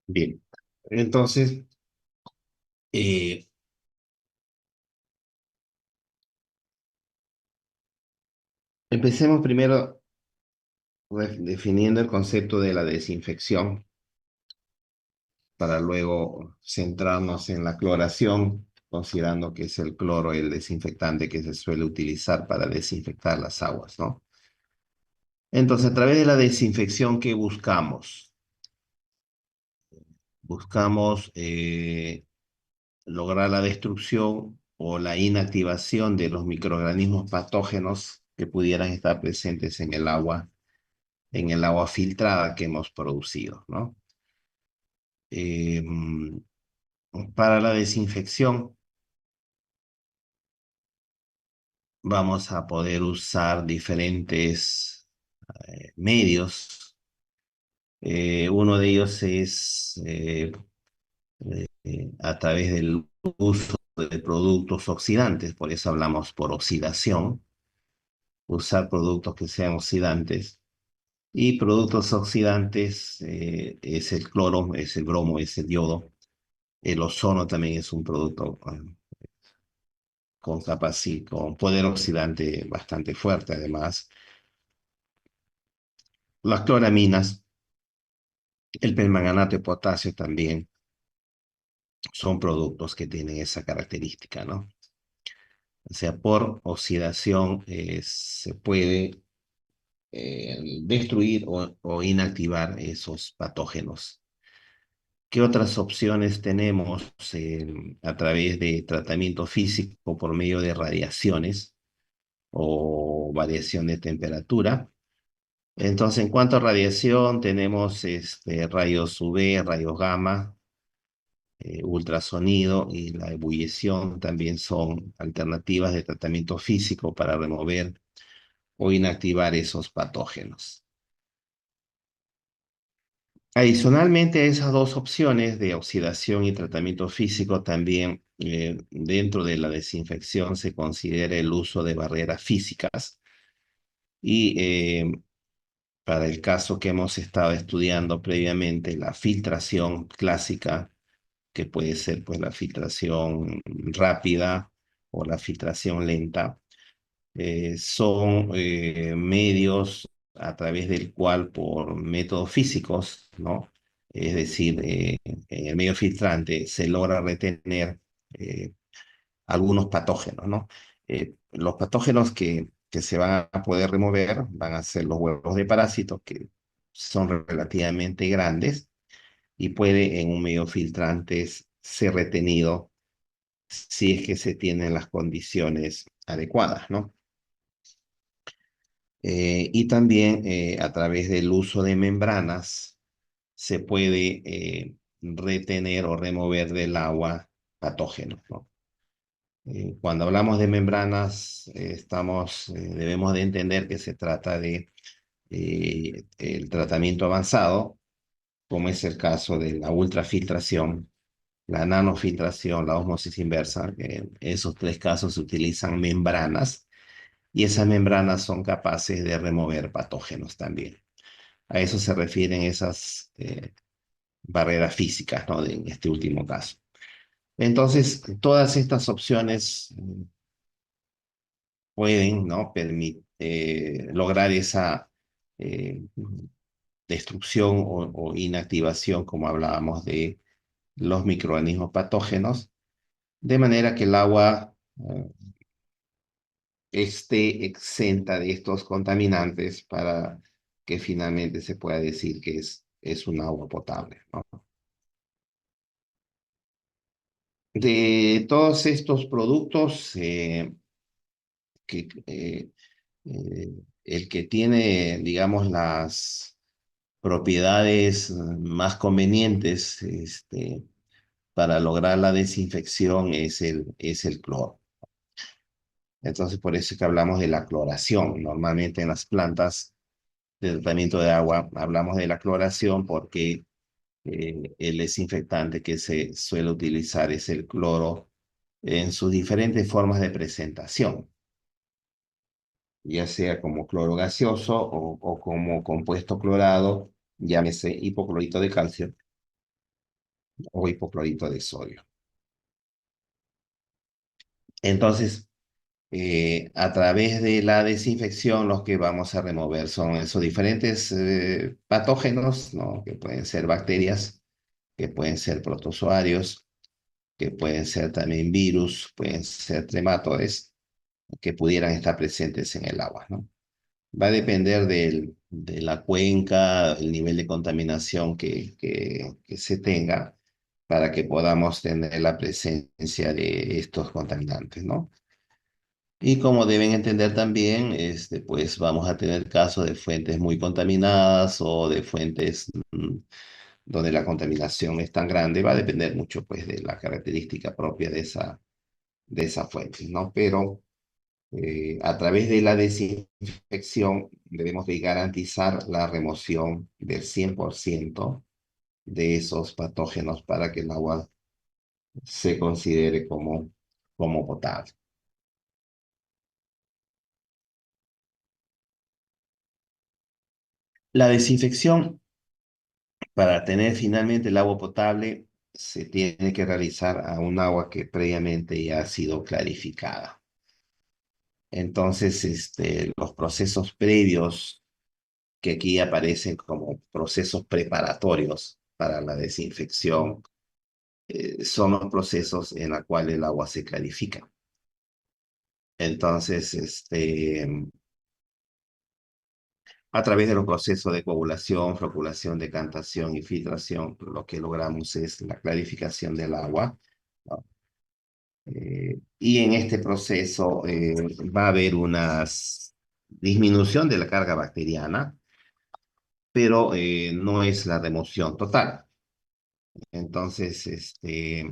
Bien, entonces, eh, empecemos primero definiendo el concepto de la desinfección para luego centrarnos en la cloración, considerando que es el cloro el desinfectante que se suele utilizar para desinfectar las aguas, ¿no? Entonces, a través de la desinfección, ¿qué buscamos? Buscamos lograr la destrucción o la inactivación de los microorganismos patógenos que pudieran estar presentes en el agua filtrada que hemos producido, ¿no? Eh, para la desinfección vamos a poder usar diferentes medios. Uno de ellos es a través del uso de productos oxidantes, por eso hablamos por oxidación, usar productos que sean oxidantes. Y productos oxidantes es el cloro, es el bromo, es el yodo. El ozono también es un producto con poder oxidante bastante fuerte, además. Las cloraminas, el permanganato de potasio también son productos que tienen esa característica, ¿no? O sea, por oxidación se puede destruir o inactivar esos patógenos. ¿Qué otras opciones tenemos a través de tratamiento físico por medio de radiaciones o variación de temperatura? Entonces, en cuanto a radiación, tenemos rayos UV, rayos gamma, ultrasonido y la ebullición también son alternativas de tratamiento físico para remover o inactivar esos patógenos. Adicionalmente a esas dos opciones de oxidación y tratamiento físico, también dentro de la desinfección se considera el uso de barreras físicas y para el caso que hemos estado estudiando previamente, la filtración clásica, que puede ser pues la filtración rápida o la filtración lenta, son medios a través del cual por métodos físicos, ¿no? Es decir, en el medio filtrante se logra retener eh, algunos patógenos, ¿no? Los patógenos que se van a poder remover van a ser los huevos de parásitos, que son relativamente grandes y puede en un medio filtrante ser retenido si es que se tienen las condiciones adecuadas, ¿no? Y también a través del uso de membranas se puede retener o remover del agua patógenos, ¿no? Cuando hablamos de membranas, debemos de entender que se trata de el tratamiento avanzado, como es el caso de la ultrafiltración, la nanofiltración, la ósmosis inversa. En esos tres casos se utilizan membranas y esas membranas son capaces de remover patógenos también. A eso se refieren esas barreras físicas, ¿no? En este último caso. Entonces, todas estas opciones pueden, ¿no? Lograr esa eh, destrucción o inactivación, como hablábamos, de los microorganismos patógenos, de manera que el agua esté exenta de estos contaminantes para que finalmente se pueda decir que es un agua potable, ¿no? De todos estos productos, eh, el que tiene, digamos, las propiedades más convenientes para lograr la desinfección es el cloro. Entonces, por eso es que hablamos de la cloración. Normalmente en las plantas de tratamiento de agua hablamos de la cloración porque el desinfectante que se suele utilizar es el cloro en sus diferentes formas de presentación, ya sea como cloro gaseoso o como compuesto clorado, llámese hipoclorito de calcio, o hipoclorito de sodio. Entonces, a través de la desinfección, los que vamos a remover son esos diferentes patógenos, ¿no? Que pueden ser bacterias, que pueden ser protozoarios, que pueden ser también virus, pueden ser trematodes, que pudieran estar presentes en el agua, ¿no? Va a depender de la cuenca, el nivel de contaminación que se tenga para que podamos tener la presencia de estos contaminantes, ¿no? Y como deben entender también, pues vamos a tener casos de fuentes muy contaminadas o de fuentes donde la contaminación es tan grande. Va a depender mucho, pues, de la característica propia de esa fuente, ¿no? Pero a través de la desinfección debemos de garantizar la remoción del 100% de esos patógenos para que el agua se considere como potable. La desinfección, para tener finalmente el agua potable, se tiene que realizar a un agua que previamente ya ha sido clarificada. Entonces, los procesos previos que aquí aparecen como procesos preparatorios para la desinfección son los procesos en los cuales el agua se clarifica. Entonces, a través de los procesos de coagulación, floculación, decantación y filtración, lo que logramos es la clarificación del agua, ¿no? Y en este proceso va a haber una disminución de la carga bacteriana, pero no es la remoción total. Entonces, y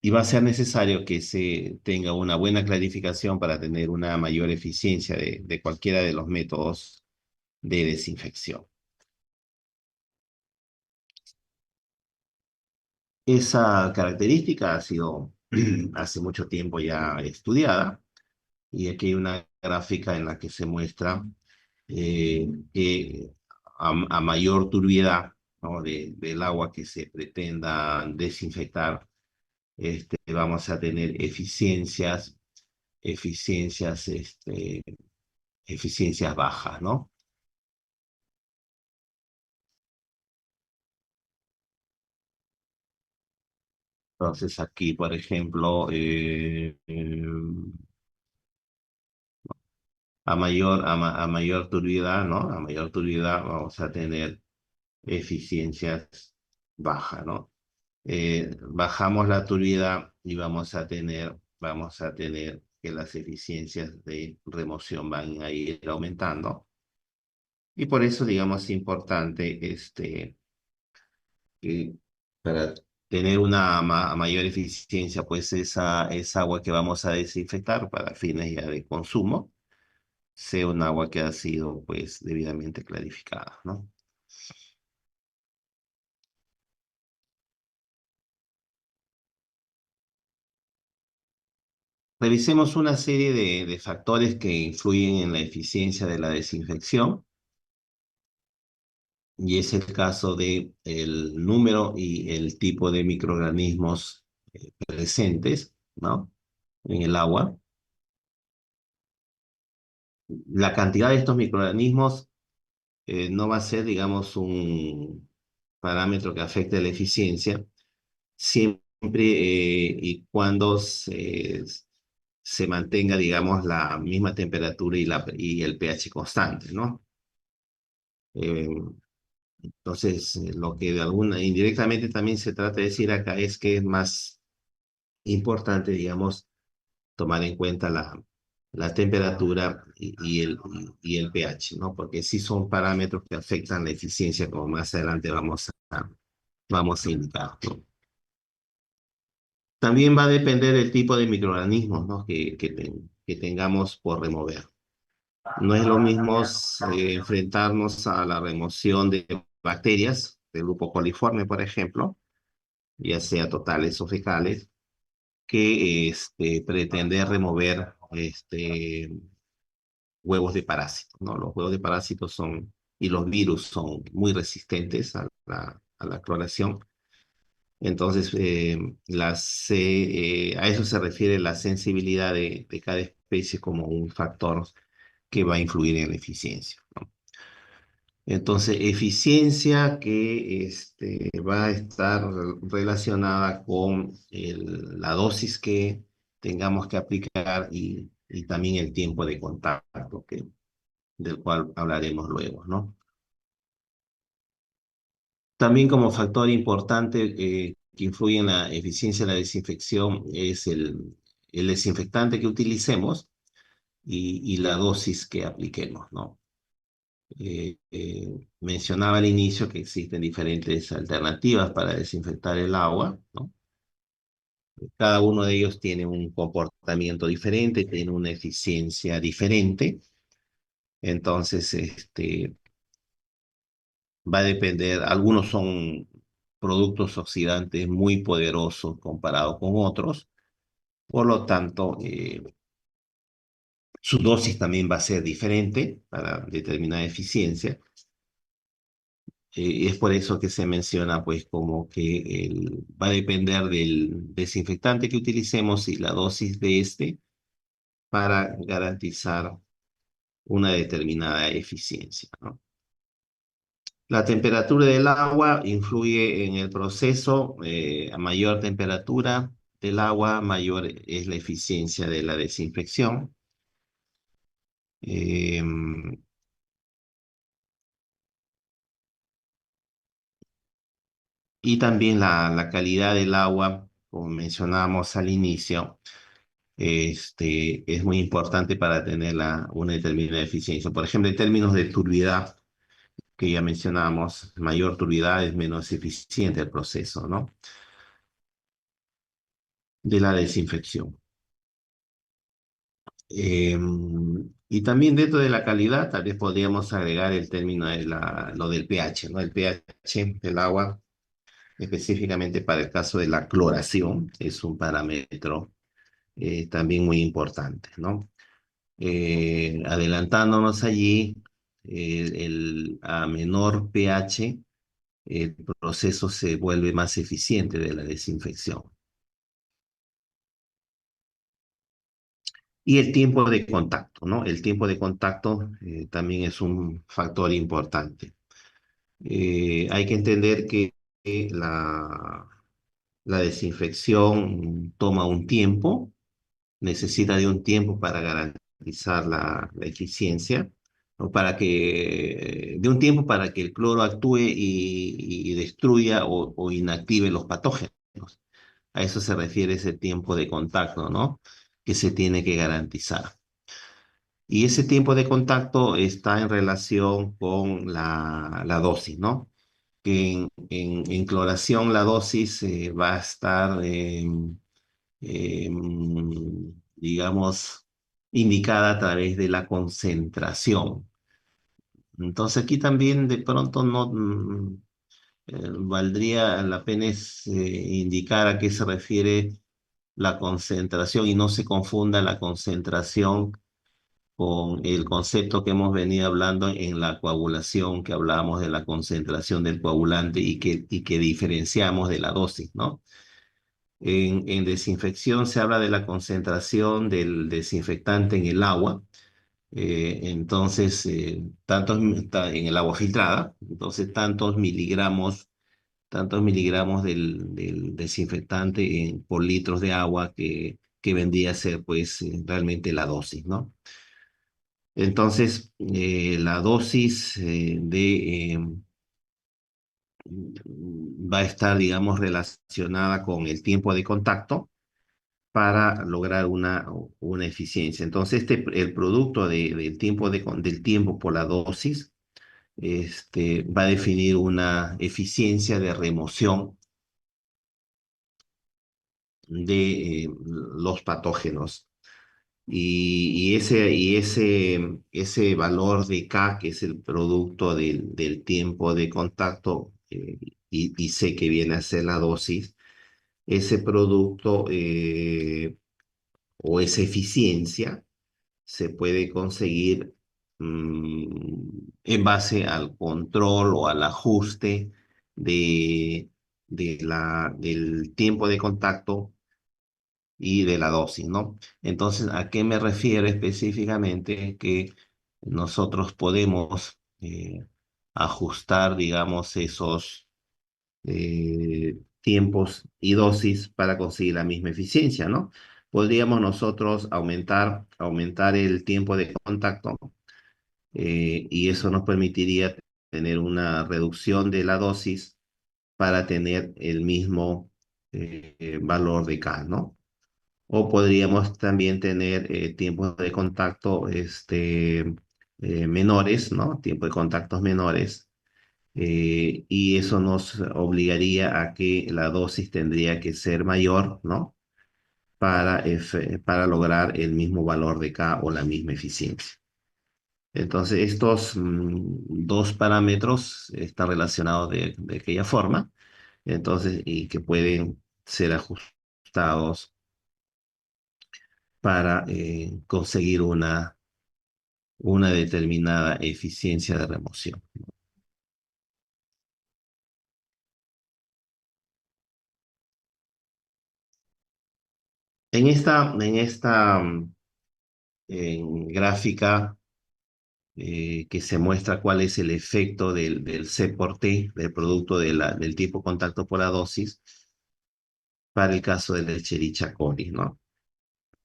va a ser necesario que se tenga una buena clarificación para tener una mayor eficiencia de cualquiera de los métodos de desinfección. Esa característica ha sido hace mucho tiempo ya estudiada y aquí hay una gráfica en la que se muestra que a mayor turbiedad, ¿no? Del agua que se pretenda desinfectar, vamos a tener eficiencias, eficiencias bajas, ¿no? Entonces aquí, por ejemplo, a mayor turbidez, ¿no? A mayor turbidez vamos a tener eficiencias bajas, ¿no? Bajamos la turbidez y vamos a tener que las eficiencias de remoción van a ir aumentando. Y por eso, digamos, es importante que para tener una mayor eficiencia, pues esa agua que vamos a desinfectar para fines ya de consumo, sea un agua que ha sido pues debidamente clarificada, ¿no? Revisemos una serie de factores que influyen en la eficiencia de la desinfección y es el caso de el número y el tipo de microorganismos presentes, ¿no? En el agua. La cantidad de estos microorganismos no va a ser, digamos, un parámetro que afecte la eficiencia, siempre y cuando se mantenga, digamos, la misma temperatura y el pH constante, ¿no? Eh, entonces, lo que de alguna, indirectamente también se trata de decir acá es que es más importante, digamos, tomar en cuenta la temperatura y el pH, ¿no? Porque sí son parámetros que afectan la eficiencia, como más adelante vamos a indicar, ¿no? También va a depender del tipo de microorganismos, ¿no? que tengamos por remover. No es lo mismo enfrentarnos a la remoción de bacterias del grupo coliforme, por ejemplo, ya sea totales o fecales, que pretender remover huevos de parásitos, ¿no? Los huevos de parásitos y los virus son muy resistentes a la cloración Entonces, a eso se refiere la sensibilidad de cada especie como un factor que va a influir en la eficiencia, ¿no? Entonces, eficiencia que va a estar relacionada con la dosis que tengamos que aplicar y también el tiempo de contacto, del cual hablaremos luego, ¿no? También como factor importante que influye en la eficiencia de la desinfección es el desinfectante que utilicemos y la dosis que apliquemos, ¿no? Mencionaba al inicio que existen diferentes alternativas para desinfectar el agua, ¿no? Cada uno de ellos tiene un comportamiento diferente, tiene una eficiencia diferente. Entonces, va a depender, algunos son productos oxidantes muy poderosos comparados con otros, por lo tanto, su dosis también va a ser diferente para determinar eficiencia. Es por eso que se menciona, pues, como que va a depender del desinfectante que utilicemos y la dosis de para garantizar una determinada eficiencia, ¿no? La temperatura del agua influye en el proceso. A mayor temperatura del agua, mayor es la eficiencia de la desinfección. Em, y también la calidad del agua, como mencionábamos al inicio, es muy importante para tener una determinada eficiencia. Por ejemplo, en términos de turbidez, que ya mencionamos, mayor turbidez es menos eficiente el proceso, ¿no? De la desinfección. Y también dentro de la calidad, tal vez podríamos agregar el término de lo del pH, ¿no? El pH del agua, específicamente para el caso de la cloración, es un parámetro también muy importante, ¿no? Adelantándonos allí, a menor pH, el proceso se vuelve más eficiente de la desinfección. Y el tiempo de contacto, ¿no? El tiempo de contacto también es un factor importante. Hay que entender que la desinfección toma un tiempo, necesita de un tiempo para garantizar la eficiencia, o de un tiempo para que el cloro actúe y destruya o inactive los patógenos. A eso se refiere ese tiempo de contacto, ¿no? Que se tiene que garantizar. Y ese tiempo de contacto está en relación con la dosis, ¿no? Que en cloración la dosis va a estar, digamos, indicada a través de la concentración. Entonces aquí también de pronto no valdría la pena indicar a qué se refiere la concentración y no se confunda la concentración con el concepto que hemos venido hablando en la coagulación, que hablábamos de la concentración del coagulante y que diferenciamos de la dosis, ¿no? En desinfección se habla de la concentración del desinfectante en el agua, entonces, en el agua filtrada, entonces tantos miligramos del desinfectante por litros de agua que vendría a ser pues realmente la dosis, ¿no? Entonces, la dosis va a estar, digamos, relacionada con el tiempo de contacto para lograr una eficiencia. Entonces, el producto del tiempo por la dosis va a definir una eficiencia de remoción de los patógenos. Ese valor de K, que es el producto del tiempo de contacto, y C, que viene a ser la dosis, ese producto o esa eficiencia se puede conseguir en base al control o al ajuste del tiempo de contacto y de la dosis, ¿no? Entonces, ¿a qué me refiero específicamente? Que nosotros podemos ajustar, digamos, esos tiempos y dosis para conseguir la misma eficiencia, ¿no? Podríamos nosotros aumentar el tiempo de contacto y eso nos permitiría tener una reducción de la dosis para tener el mismo valor de K, ¿no? O podríamos también tener tiempos de contacto menores, ¿no? Tiempo de contactos menores. Y eso nos obligaría a que la dosis tendría que ser mayor, ¿no? Para lograr el mismo valor de K o la misma eficiencia. Entonces, estos dos parámetros están relacionados de aquella forma, entonces, y que pueden ser ajustados para conseguir una determinada eficiencia de remoción. En gráfica que se muestra cuál es el efecto del C por T, del producto del tipo contacto por la dosis, para el caso del Escherichia coli, ¿no?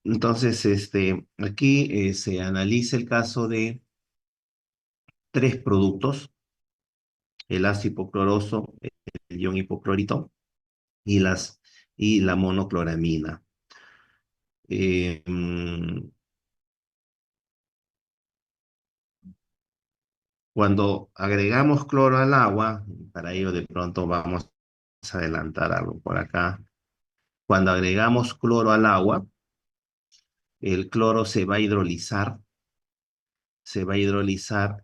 Entonces, aquí se analiza el caso de tres productos: el ácido hipocloroso, el ion hipoclorito y, y la monocloramina. Eh, mm, Cuando agregamos cloro al agua, para ello de pronto vamos a adelantar algo por acá. Cuando agregamos cloro al agua, el cloro se va a hidrolizar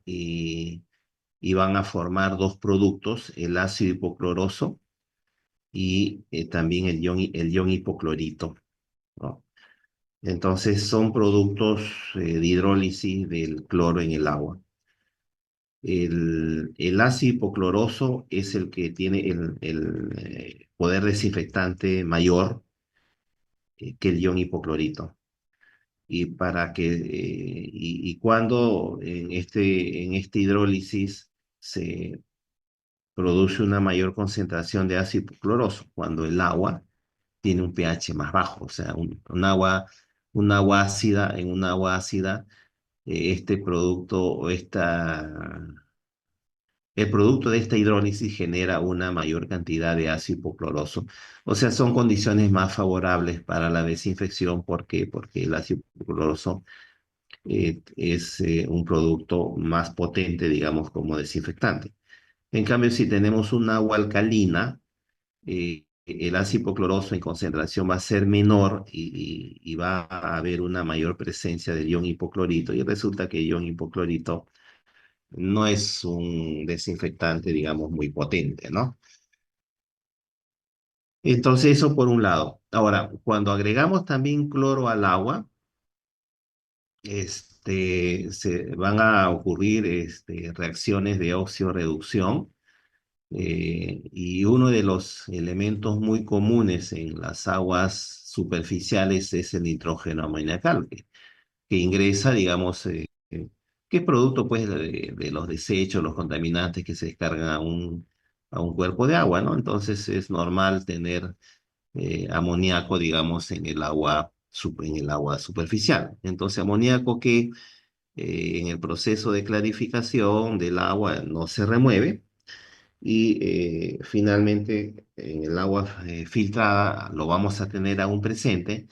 y van a formar dos productos, el ácido hipocloroso y también el ion hipoclorito, ¿no? Entonces son productos de hidrólisis del cloro en el agua. El ácido hipocloroso es el que tiene el poder desinfectante mayor que el ion hipoclorito. Y cuando en este hidrólisis se produce una mayor concentración de ácido hipocloroso, cuando el agua tiene un pH más bajo, o sea, un agua ácida, en un agua ácida, este producto o el producto de esta hidrólisis genera una mayor cantidad de ácido hipocloroso. O sea, son condiciones más favorables para la desinfección. ¿Por qué? Porque el ácido hipocloroso es un producto más potente, digamos, como desinfectante. En cambio, si tenemos un agua alcalina, el ácido hipocloroso en concentración va a ser menor y va a haber una mayor presencia del ion hipoclorito. Y resulta que el ion hipoclorito no es un desinfectante, digamos, muy potente, ¿no? Entonces, eso por un lado. Ahora, cuando agregamos también cloro al agua, se van a ocurrir reacciones de oxidorreducción. Y uno de los elementos muy comunes en las aguas superficiales es el nitrógeno amoniacal, que ingresa, digamos, que es producto pues de los desechos, los contaminantes que se descargan a un cuerpo de agua, ¿no? Entonces es normal tener amoníaco, digamos, en el agua superficial. Entonces, amoníaco que en el proceso de clarificación del agua no se remueve y finalmente en el agua filtrada lo vamos a tener aún presente,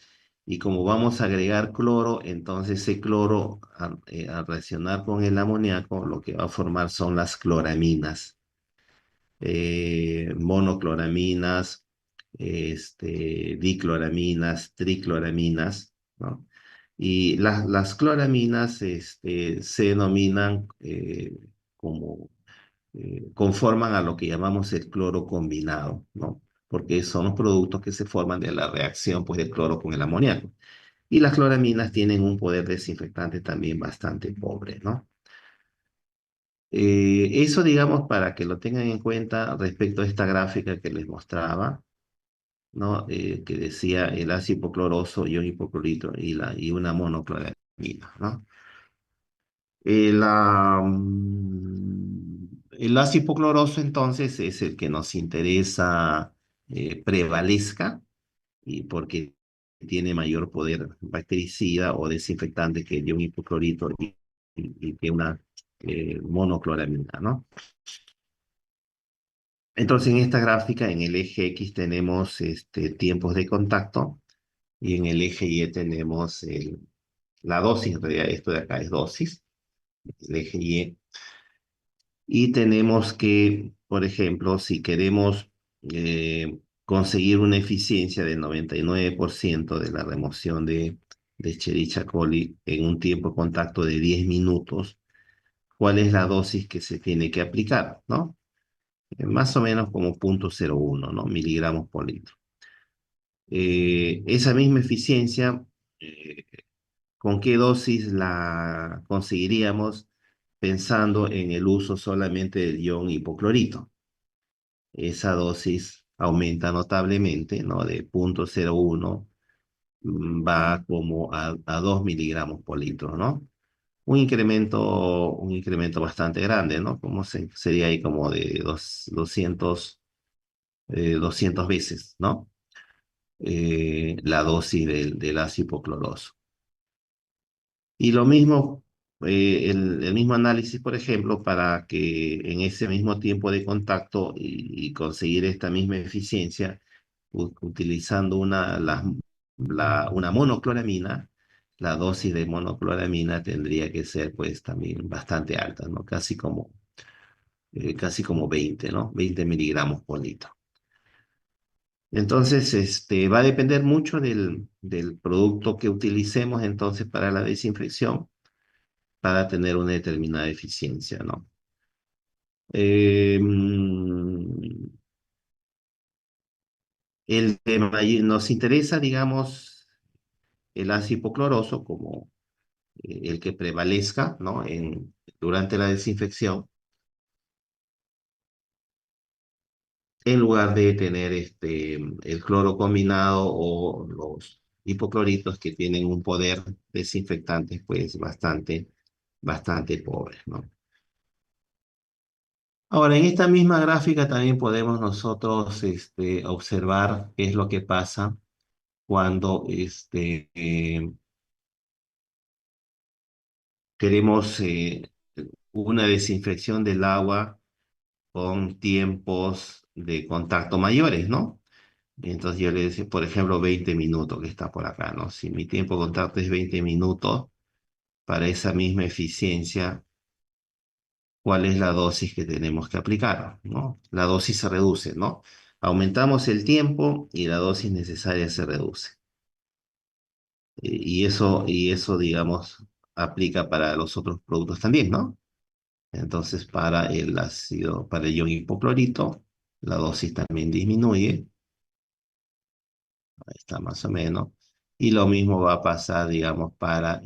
y como vamos a agregar cloro, entonces ese cloro al reaccionar con el amoníaco lo que va a formar son las cloraminas, monocloraminas, dicloraminas, tricloraminas, ¿no? Y las cloraminas se denominan como conforman a lo que llamamos el cloro combinado, ¿no? Porque son los productos que se forman de la reacción pues, del cloro con el amoníaco. Y las cloraminas tienen un poder desinfectante también bastante pobre, ¿no? Eso, digamos, para que lo tengan en cuenta respecto a esta gráfica que les mostraba, ¿no? Que decía el ácido hipocloroso, ion hipoclorito y una monocloramina, ¿no? El ácido hipocloroso, entonces, es el que nos interesa prevalezca y porque tiene mayor poder bactericida o desinfectante que el ion hipoclorito y que una monocloramina, ¿no? Entonces, en esta gráfica, en el eje X tenemos tiempos de contacto y en el eje Y tenemos la dosis, en realidad esto de acá es dosis, el eje Y. Y tenemos que, por ejemplo, si queremos conseguir una eficiencia del 99% de la remoción de Escherichia coli en un tiempo de contacto de 10 minutos, ¿cuál es la dosis que se tiene que aplicar? ¿No? Más o menos como 0,01, ¿no? Miligramos por litro. Esa misma eficiencia, eh, ¿con qué dosis la conseguiríamos pensando en el uso solamente del ion hipoclorito? Esa dosis aumenta notablemente, ¿no? De 0,01 va como a 2 miligramos por litro, ¿no? Un incremento bastante grande, ¿no? Sería ahí como de 200 veces, ¿no? La dosis del ácido hipocloroso. Y lo mismo, el mismo análisis, por ejemplo, para que en ese mismo tiempo de contacto y conseguir esta misma eficiencia, utilizando una monocloramina, la dosis de monocloramina tendría que ser pues también bastante alta, ¿no? Casi como 20, ¿no? 20 miligramos por litro. Entonces, va a depender mucho del producto que utilicemos entonces para la desinfección para tener una determinada eficiencia, ¿no? Nos interesa, digamos, el ácido hipocloroso como el que prevalezca, ¿no? Durante la desinfección, en lugar de tener el cloro combinado o los hipocloritos que tienen un poder desinfectante, pues bastante pobre, ¿no? Ahora, en esta misma gráfica también podemos nosotros observar qué es lo que pasa cuando queremos una desinfección del agua con tiempos de contacto mayores, ¿no? Entonces yo le decía, por ejemplo, 20 minutos que está por acá, ¿no? Si mi tiempo de contacto es 20 minutos, para esa misma eficiencia, ¿cuál es la dosis que tenemos que aplicar, ¿no? La dosis se reduce, ¿no? Aumentamos el tiempo y la dosis necesaria se reduce. Y eso, digamos, aplica para los otros productos también, ¿no? Entonces, para el ion hipoclorito, la dosis también disminuye, ahí está más o menos, y lo mismo va a pasar, digamos, para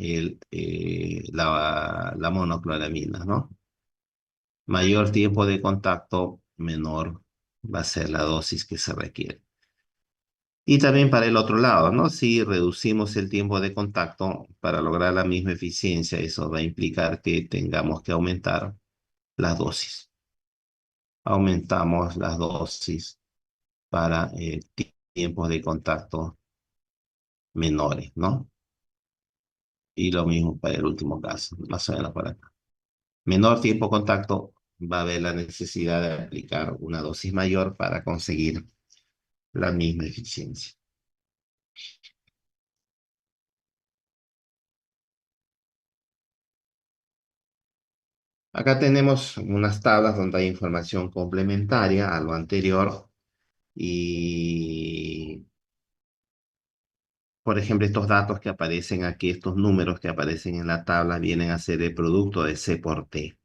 la monocloramina, ¿no? Mayor tiempo de contacto, menor va a ser la dosis que se requiere. Y también para el otro lado, ¿no? Si reducimos el tiempo de contacto para lograr la misma eficiencia, eso va a implicar que tengamos que aumentar las dosis. Aumentamos las dosis para tiempos de contacto menores, ¿no? Y lo mismo para el último caso, más o menos para acá. Menor tiempo de contacto, va a haber la necesidad de aplicar una dosis mayor para conseguir la misma eficiencia. Acá tenemos unas tablas donde hay información complementaria a lo anterior y, por ejemplo, estos datos que aparecen aquí, estos números que aparecen en la tabla vienen a ser el producto de C por T.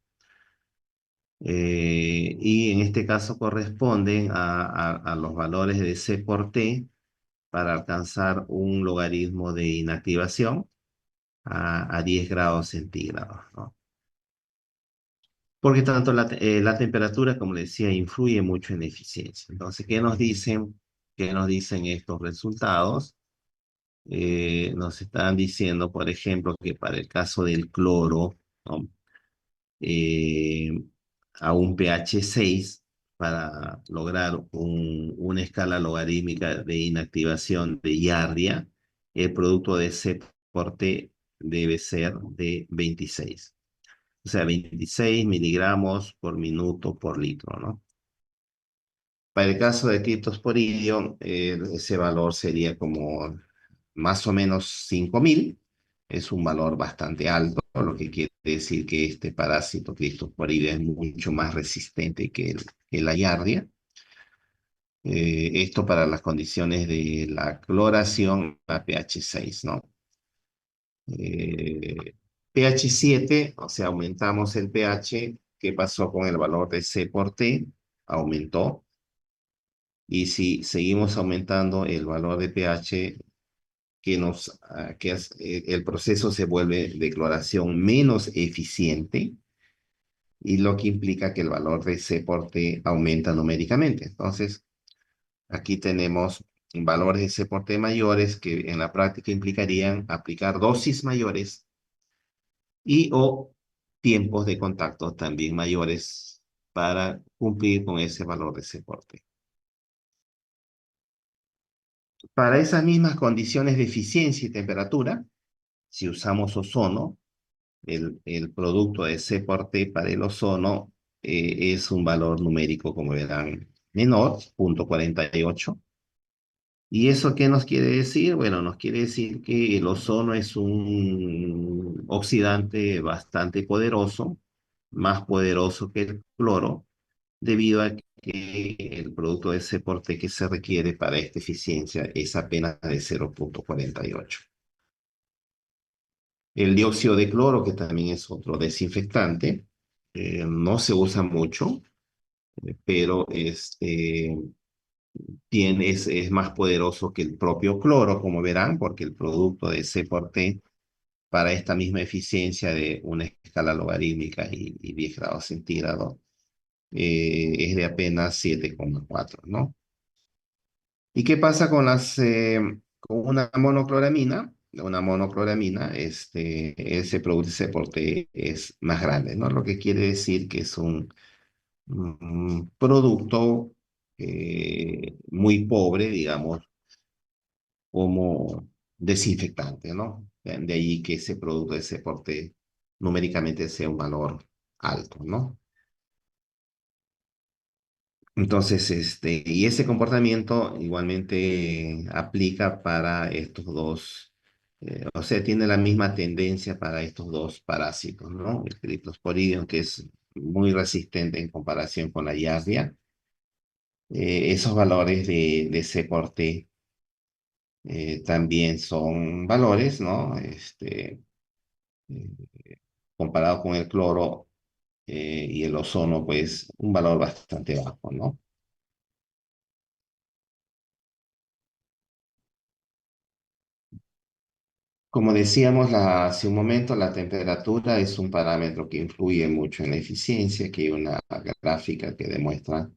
Y en este caso corresponden a los valores de C por T para alcanzar un logaritmo de inactivación a 10 grados centígrados, ¿no? porque tanto la temperatura, como le decía, influye mucho en la eficiencia. Entonces, ¿qué nos dicen? ¿Qué nos dicen estos resultados? Nos están diciendo, por ejemplo, que para el caso del cloro, ¿no? eh, a un pH 6 para lograr una escala logarítmica de inactivación de Yardia, el producto de C por T debe ser de 26. O sea, 26 miligramos por minuto por litro, ¿no? Para el caso de criptosporidium, ese valor sería como más o menos 5.000. Es un valor bastante alto, lo que quiere decir que este parásito criptosporidium es mucho más resistente que la Yardia. Esto para las condiciones de la cloración a pH 6, ¿no? Eh, pH 7, o sea, aumentamos el pH. ¿Qué pasó con el valor de C por T? Aumentó. Y si seguimos aumentando el valor de pH, el proceso se vuelve de cloración menos eficiente, y lo que implica que el valor de C por T aumenta numéricamente. Entonces, aquí tenemos valores de C por T mayores que en la práctica implicarían aplicar dosis mayores y o tiempos de contacto también mayores para cumplir con ese valor de C por T. Para esas mismas condiciones de eficiencia y temperatura, si usamos ozono, el producto de C por T para el ozono es un valor numérico, como verán, menor, 0.48. ¿Y eso qué nos quiere decir? Bueno, nos quiere decir que el ozono es un oxidante bastante poderoso, más poderoso que el cloro, debido a que el producto de C por T que se requiere para esta eficiencia es apenas de 0.48. El dióxido de cloro, que también es otro desinfectante, no se usa mucho, pero es más poderoso que el propio cloro, como verán, porque el producto de C por T para esta misma eficiencia de una escala logarítmica y 10 grados centígrados es de apenas 7,4, ¿no? ¿Y qué pasa con una monocloramina? Una monocloramina, ese producto de soporte es más grande, ¿no? Lo que quiere decir que es un producto muy pobre, digamos, como desinfectante, ¿no? De ahí que ese producto de soporte numéricamente sea un valor alto, ¿no? Entonces, y ese comportamiento igualmente aplica para estos dos, o sea, tiene la misma tendencia para estos dos parásitos, ¿no? El Cryptosporidium, que es muy resistente en comparación con la Yardia. Esos valores de C por T también son valores, ¿no? Eh, comparado con el cloro y el ozono, pues un valor bastante bajo, ¿no? Como decíamos hace un momento, la temperatura es un parámetro que influye mucho en la eficiencia, que hay una gráfica que demuestra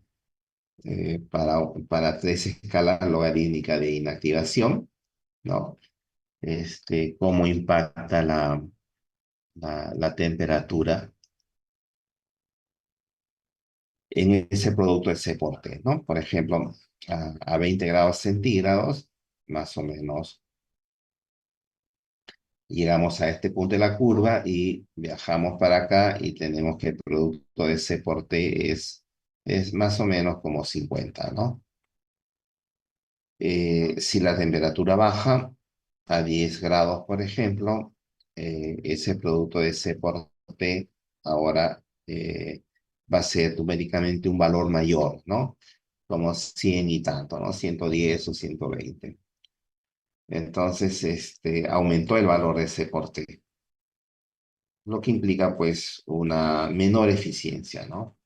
para tres escalas logarítmicas de inactivación, ¿no? Cómo impacta la temperatura en ese producto de soporte, ¿no? Por ejemplo, a 20 grados centígrados, más o menos llegamos a este punto de la curva y viajamos para acá y tenemos que el producto de C por T es más o menos como 50, ¿no? Si la temperatura baja a 10 grados, por ejemplo, ese producto de C por T ahora va a ser numéricamente un valor mayor, ¿no? Como 100 y tanto, ¿no? 110 o 120. Entonces, aumentó el valor de C por T, lo que implica pues una menor eficiencia, ¿no?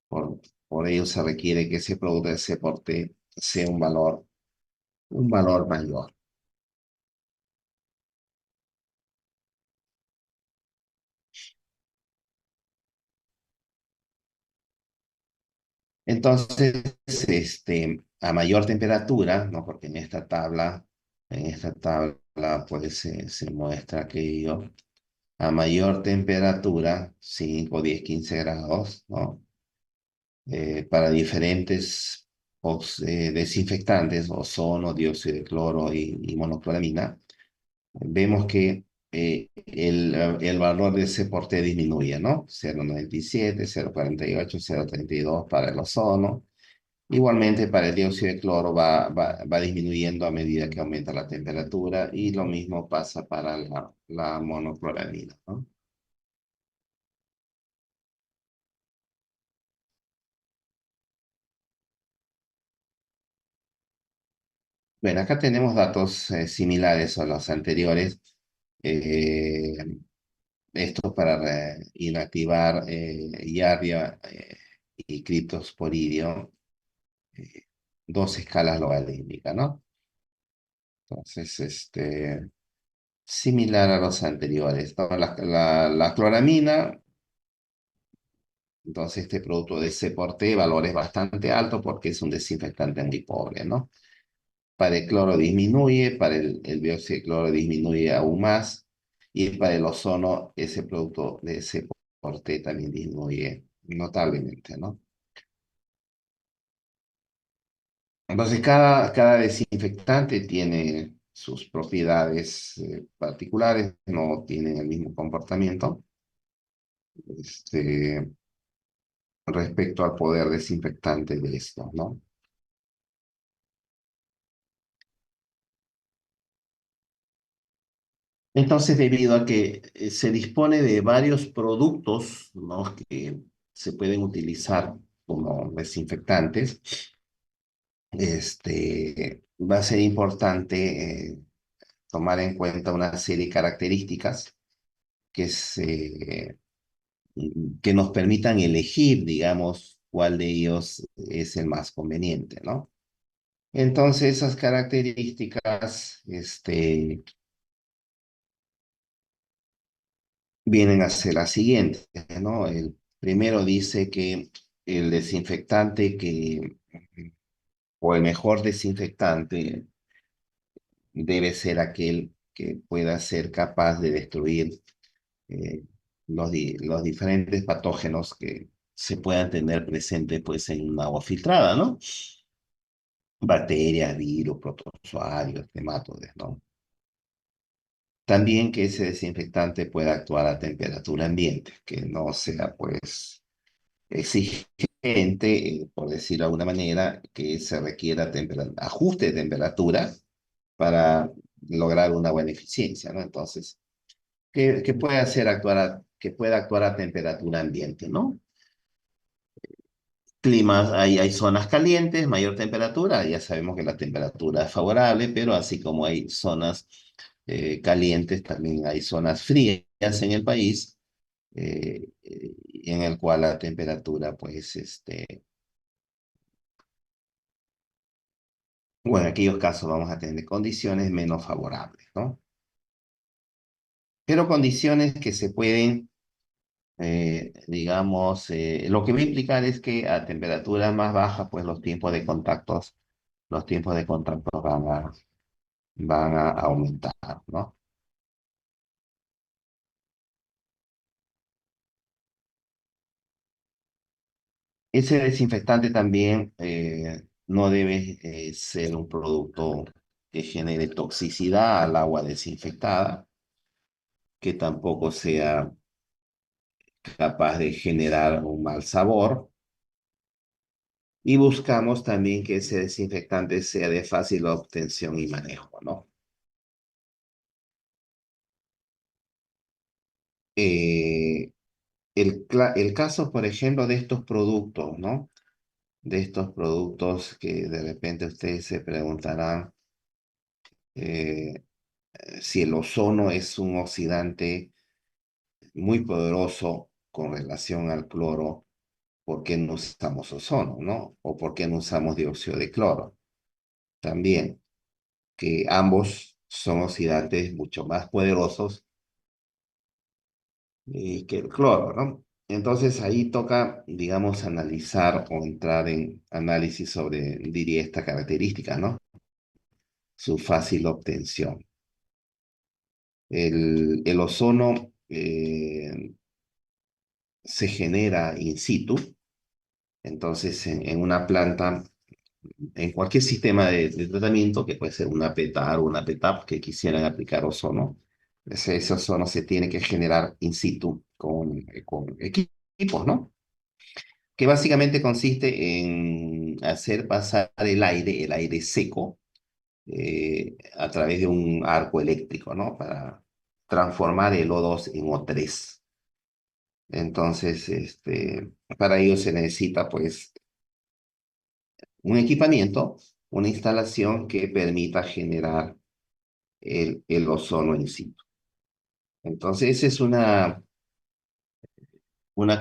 Por, por ello se requiere que ese producto de soporte sea un valor mayor. Entonces, a mayor temperatura, ¿no? Porque en esta tabla, pues se muestra que a mayor temperatura, 5, 10, 15 grados, ¿no? Para diferentes desinfectantes, ozono, dióxido de cloro y monocloramina, vemos que el valor de ese porte disminuye, ¿no? 0,97, 0,48, 0,32 para el ozono. Igualmente para el dióxido de cloro va disminuyendo a medida que aumenta la temperatura y lo mismo pasa para la monocloramina, ¿no? Bueno, acá tenemos datos similares a los anteriores. Eh, Esto para inactivar Yardia y criptosporidio, eh, dos escalas logarítmicas, ¿no? Entonces, similar a los anteriores, ¿no? La cloramina, entonces este producto de ese porte, valores bastante altos porque es un desinfectante muy pobre, ¿no? Para el cloro disminuye, para el dióxido de cloro disminuye aún más, y para el ozono ese producto de ese porte también disminuye notablemente, ¿no? Entonces cada desinfectante tiene sus propiedades particulares, no tienen el mismo comportamiento este, respecto al poder desinfectante de estos, ¿no? Entonces, debido a que se dispone de varios productos, ¿no? que se pueden utilizar como desinfectantes, va a ser importante tomar en cuenta una serie de características que, que nos permitan elegir, digamos, cuál de ellos es el más conveniente, ¿no? Entonces, esas características, vienen a ser las siguientes, ¿no? El primero dice que el desinfectante o el mejor desinfectante debe ser aquel que pueda ser capaz de destruir eh, los diferentes patógenos que se puedan tener presentes pues, en un agua filtrada, ¿no? Bacterias, virus, protozoarios, nematodes, ¿no? También que ese desinfectante pueda actuar a temperatura ambiente, que no sea pues exigente, por decirlo de alguna manera, que se requiera ajuste de temperatura para lograr una buena eficiencia, ¿no? Entonces, que pueda que pueda actuar a temperatura ambiente, ¿no? Climas, hay zonas calientes, mayor temperatura, ya sabemos que la temperatura es favorable, pero así como hay zonas calientes, también hay zonas frías en el país, en el cual la temperatura, pues, bueno, en aquellos casos vamos a tener condiciones menos favorables, ¿no? Pero condiciones que se pueden, digamos, lo que va a implicar es que a temperaturas más bajas, pues los tiempos de contacto van a aumentar, ¿no? Ese desinfectante también no debe ser un producto que genere toxicidad al agua desinfectada, que tampoco sea capaz de generar un mal sabor. Y buscamos también que ese desinfectante sea de fácil obtención y manejo, ¿no? Eh, el caso, por ejemplo, de estos productos, ¿no? De estos productos que de repente ustedes se preguntarán eh, si el ozono es un oxidante muy poderoso con relación al cloro, ¿por qué no usamos ozono, no? ¿O por qué no usamos dióxido de cloro? También, que ambos son oxidantes mucho más poderosos que el cloro, ¿no? Entonces ahí toca, digamos, analizar o entrar en análisis sobre, diría, esta característica, ¿no? Su fácil obtención. El ozono se genera in situ, entonces en una planta, en cualquier sistema de tratamiento, que puede ser una PETAR o una PETAP, que quisieran aplicar ozono, ese ozono se tiene que generar in situ con equipos, ¿no? Que básicamente consiste en hacer pasar el aire seco, a través de un arco eléctrico, ¿no? Para transformar el O2 en O3. Entonces, para ello se necesita, pues, un equipamiento, una instalación que permita generar el ozono in situ. Entonces, esa es una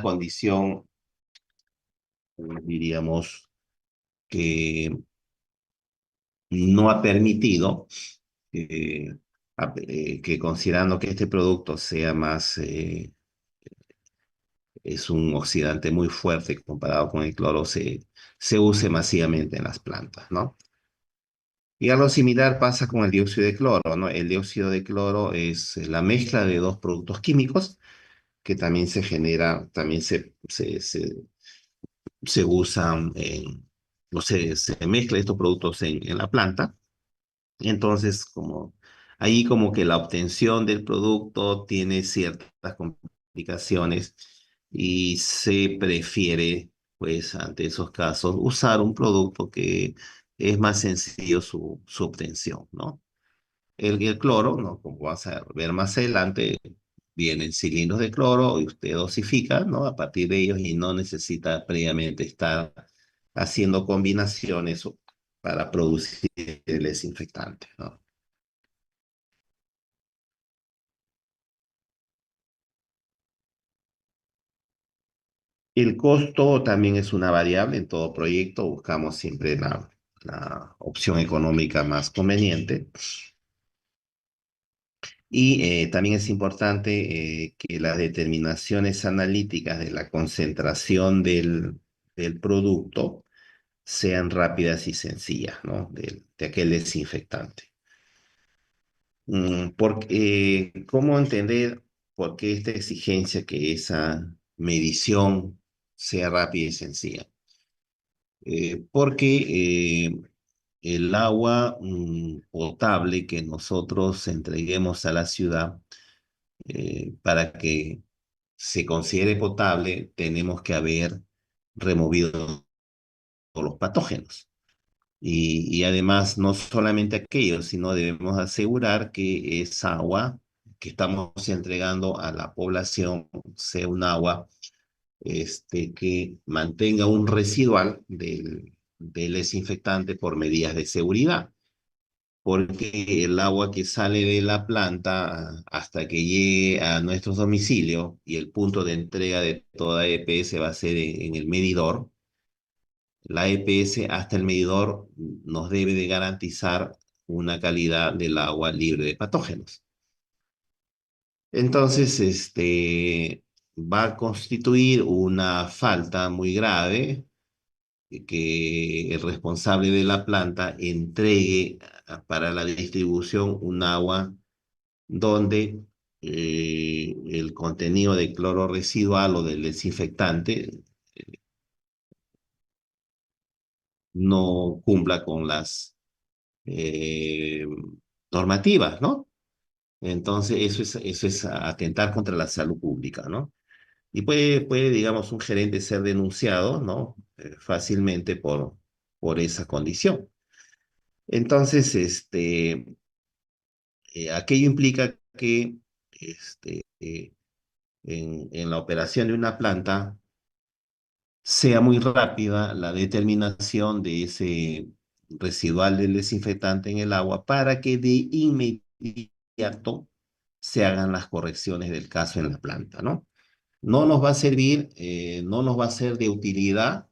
condición, diríamos, que no ha permitido que considerando que este producto sea más, es un oxidante muy fuerte comparado con el cloro, se use masivamente en las plantas, ¿no? Y algo similar pasa con el dióxido de cloro, ¿no? El dióxido de cloro es la mezcla de dos productos químicos que también se genera, también se usan no sé, se mezcla estos productos en la planta. Entonces, como ahí como que la obtención del producto tiene ciertas complicaciones y se prefiere, pues, ante esos casos, usar un producto que es más sencillo su obtención, ¿no? El cloro, ¿no? Como vas a ver más adelante, vienen cilindros de cloro y usted dosifica, ¿no? A partir de ellos y no necesita previamente estar haciendo combinaciones para producir el desinfectante, ¿no? El costo también es una variable en todo proyecto. Buscamos siempre la opción económica más conveniente. Y también es importante que las determinaciones analíticas de la concentración del producto sean rápidas y sencillas, ¿no? De aquel desinfectante. ¿Cómo entender por qué esta exigencia que esa medición sea rápida y sencilla? Porque el agua potable que nosotros entreguemos a la ciudad, para que se considere potable, tenemos que haber removido todos los patógenos. Y además, no solamente aquello, sino debemos asegurar que esa agua que estamos entregando a la población sea un agua que mantenga un residual del desinfectante por medidas de seguridad, porque el agua que sale de la planta hasta que llegue a nuestros domicilios y el punto de entrega de toda EPS va a ser en el medidor, la EPS hasta el medidor nos debe de garantizar una calidad del agua libre de patógenos. Entonces, va a constituir una falta muy grave que el responsable de la planta entregue para la distribución un agua donde el contenido de cloro residual o del desinfectante no cumpla con las eh, normativas, ¿no? Entonces, eso es atentar contra la salud pública, ¿no? Y digamos, un gerente ser denunciado, ¿no? Fácilmente por esa condición. Entonces, aquello implica que en la operación de una planta sea muy rápida la determinación de ese residual del desinfectante en el agua para que de inmediato se hagan las correcciones del caso en la planta, ¿no? No nos va a servir, no nos va a ser de utilidad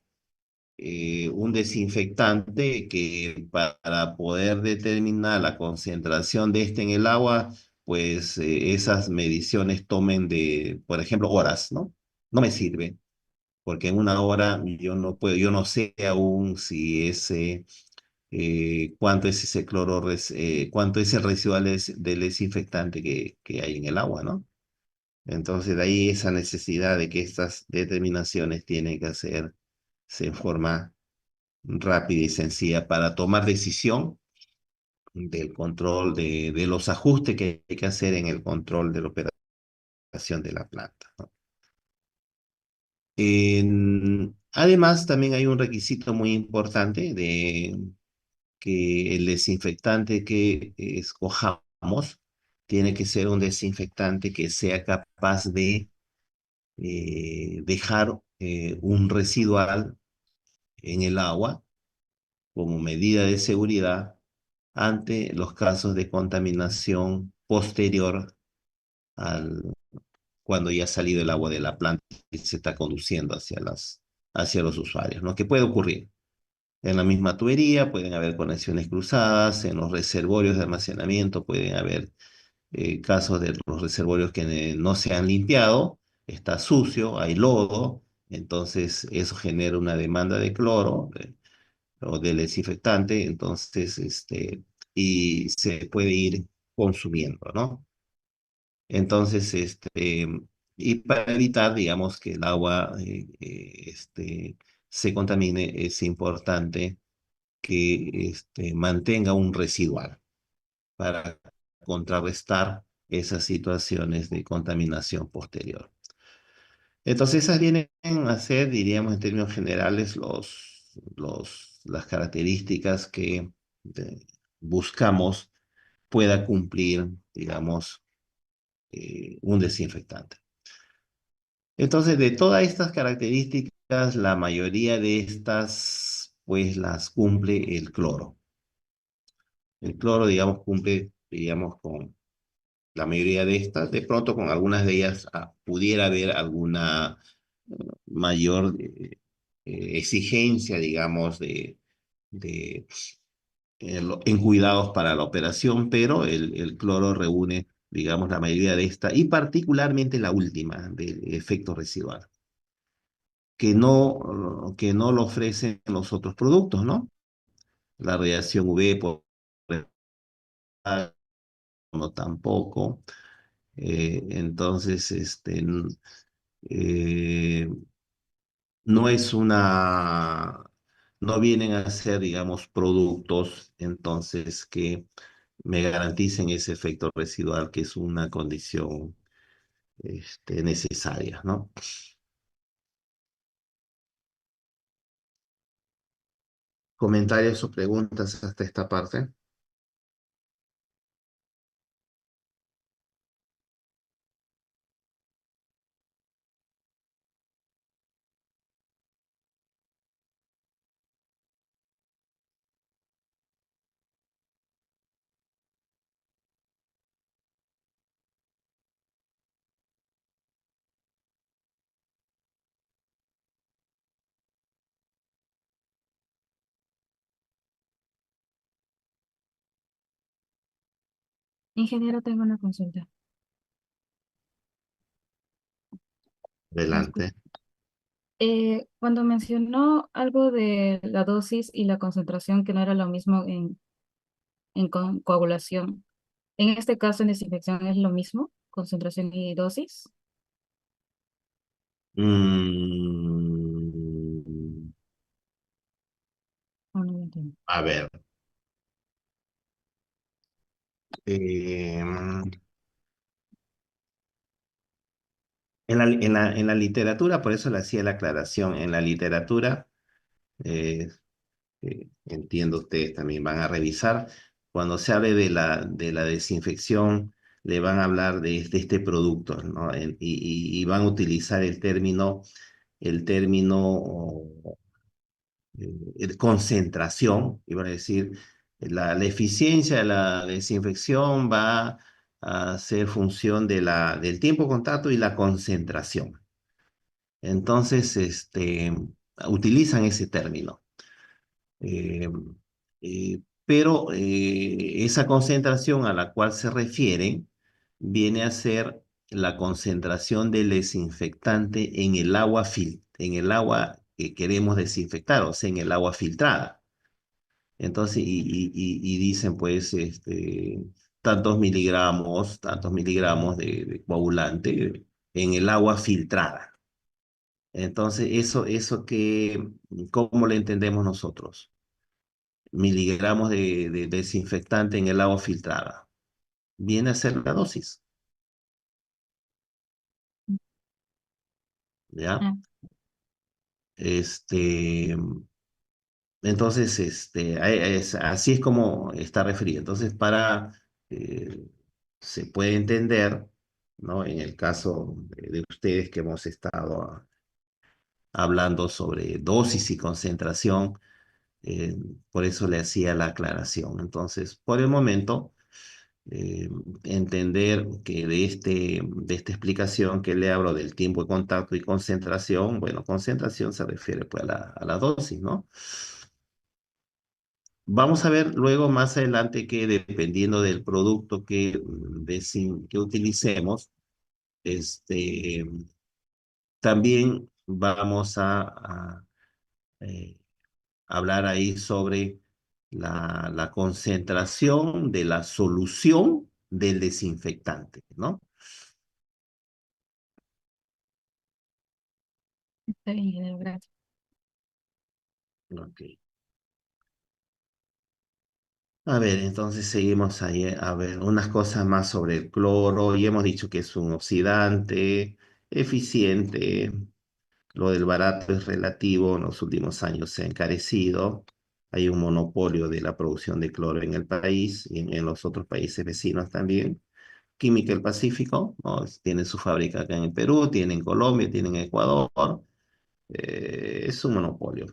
un desinfectante que para poder determinar la concentración de este en el agua, pues esas mediciones tomen por ejemplo, horas, ¿no? no me sirve, porque en una hora yo no puedo, yo no sé aún si ese, cuánto es ese cloro, cuánto es el residual del desinfectante que hay en el agua, ¿no? Entonces, de ahí esa necesidad de que estas determinaciones tienen que hacerse en forma rápida y sencilla para tomar decisión del control de los ajustes que hay que hacer en el control de la operación de la planta, ¿no? Además, también hay un requisito muy importante de que el desinfectante que escojamos tiene que ser un desinfectante que sea capaz de dejar un residual en el agua como medida de seguridad ante los casos de contaminación posterior al cuando ya ha salido el agua de la planta y se está conduciendo hacia los usuarios, ¿no? ¿Qué puede ocurrir? En la misma tubería pueden haber conexiones cruzadas, en los reservorios de almacenamiento pueden haber casos de los reservorios que no se han limpiado, está sucio, hay lodo, entonces eso genera una demanda de cloro o del desinfectante, entonces, y se puede ir consumiendo, ¿no? Entonces, y para evitar, digamos, que el agua se contamine, es importante que mantenga un residual para contrarrestar esas situaciones de contaminación posterior. Entonces, esas vienen a ser, diríamos en términos generales, las características que eh, buscamos pueda cumplir, digamos, un desinfectante. Entonces, de todas estas características, la mayoría de estas, pues las cumple el cloro. El cloro, digamos, cumple, digamos, con la mayoría de estas. De pronto, con algunas de ellas pudiera haber alguna mayor exigencia, digamos, de en cuidados para la operación, pero el cloro reúne, digamos, la mayoría de estas, y particularmente la última, del efecto residual, que no lo ofrecen los otros productos, ¿no? La radiación UV, por no tampoco. Entonces, eh, no es no vienen a ser, digamos, productos, entonces, que me garanticen ese efecto residual, que es una condición, necesaria, ¿no? ¿Comentarios o preguntas hasta esta parte? Ingeniero, tengo una consulta. ¿Me escucha? Adelante. Cuando mencionó algo de la dosis y la concentración, que no era lo mismo en coagulación, en este caso en desinfección es lo mismo, concentración y dosis. Mm, Oh, no lo entiendo. a ver. em, en la literatura, por eso le hacía la aclaración, en la literatura, eh, entiendo ustedes también van a revisar, cuando se hable de la desinfección, le van a hablar de este producto, ¿no? Y van a utilizar el término concentración, iba a decir, la eficiencia de la desinfección va a ser función del tiempo de contacto y la concentración. Entonces, utilizan ese término. Eh, pero esa concentración a la cual se refieren viene a ser la concentración del desinfectante en el agua, en el agua que queremos desinfectar, o sea, en el agua filtrada. Entonces, y dicen, pues, tantos miligramos de coagulante en el agua filtrada. Entonces, eso que, ¿cómo lo entendemos nosotros? Miligramos de desinfectante en el agua filtrada. Viene a ser la dosis, ¿ya? Ah, Este, entonces, así es como está referido. Entonces, eh, se puede entender, ¿no? En el caso de ustedes que hemos estado hablando sobre dosis y concentración, eh, por eso le hacía la aclaración. Entonces, por el momento, eh, entender que de esta explicación que le hablo del tiempo de contacto y concentración, bueno, concentración se refiere pues a la dosis, ¿no? Vamos a ver luego más adelante que dependiendo del producto que utilicemos, este, también vamos a, eh, hablar ahí sobre la concentración de la solución del desinfectante, está bien, ingeniero, gracias. Ok. A ver, entonces seguimos ahí. A ver, unas cosas más sobre el cloro. Y hemos dicho que es un oxidante eficiente. Lo del barato es relativo. En los últimos años se ha encarecido. Hay un monopolio de la producción de cloro en el país y en los otros países vecinos también. Química del Pacífico, ¿no? Tiene su fábrica acá en el Perú, tiene en Colombia, tiene en Ecuador. Es un monopolio.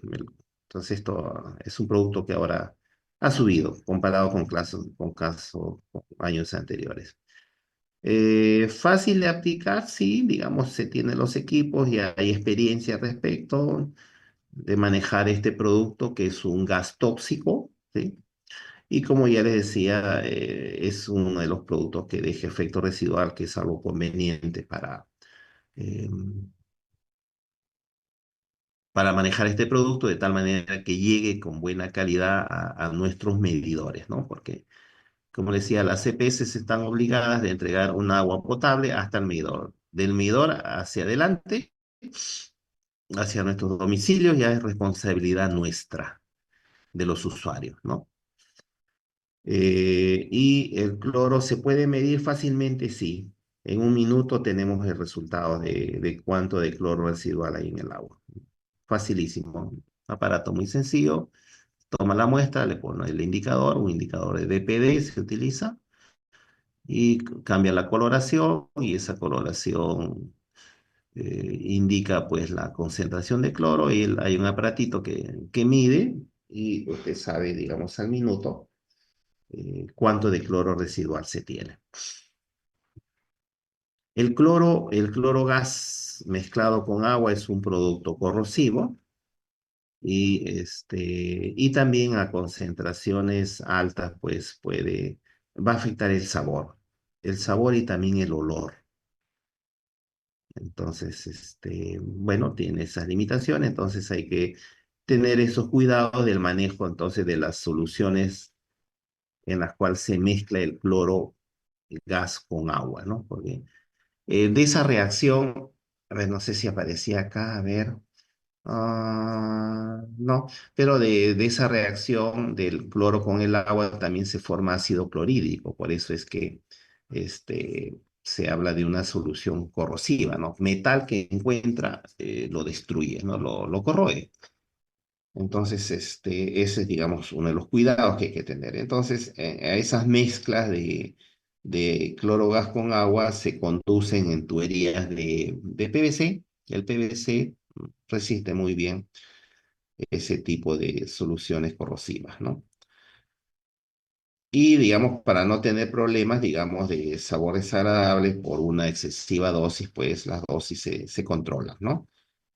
Entonces esto es un producto que ahora ha subido comparado con años anteriores. Fácil de aplicar, sí, digamos, se tienen los equipos y hay experiencia al respecto de manejar este producto que es un gas tóxico, ¿sí? Y como ya les decía, es uno de los productos que deja efecto residual, que es algo conveniente eh, para manejar este producto de tal manera que llegue con buena calidad a nuestros medidores, ¿no? Porque, como les decía, las CPS están obligadas de entregar un agua potable hasta el medidor. Del medidor hacia adelante, hacia nuestros domicilios, ya es responsabilidad nuestra, de los usuarios, ¿no? Y el cloro se puede medir fácilmente, sí. En un minuto tenemos el resultado de cuánto de cloro residual hay en el agua. Facilísimo. Aparato muy sencillo. Toma la muestra, le pone el indicador, un indicador de DPD se utiliza y cambia la coloración y esa coloración indica pues la concentración de cloro y hay un aparatito que mide y usted sabe, digamos, al minuto cuánto de cloro residual se tiene. El cloro gas mezclado con agua es un producto corrosivo y también a concentraciones altas, pues va a afectar el sabor y también el olor. Entonces, bueno, tiene esas limitaciones, entonces hay que tener esos cuidados del manejo, entonces, de las soluciones en las cuales se mezcla el cloro, el gas con agua, ¿no? Porque de esa reacción, a ver, no sé si aparecía acá, a ver. No, pero de esa reacción del cloro con el agua también se forma ácido clorhídrico, por eso es que se habla de una solución corrosiva, ¿no? Metal que encuentra lo destruye, ¿no? Lo corroe. Entonces, ese es, digamos, uno de los cuidados que hay que tener. Entonces, a esas mezclas de cloro gas con agua se conducen en tuberías de PVC. El PVC resiste muy bien ese tipo de soluciones corrosivas, ¿no? Y, digamos, para no tener problemas, digamos, de sabores desagradables por una excesiva dosis, pues las dosis se controlan, ¿no?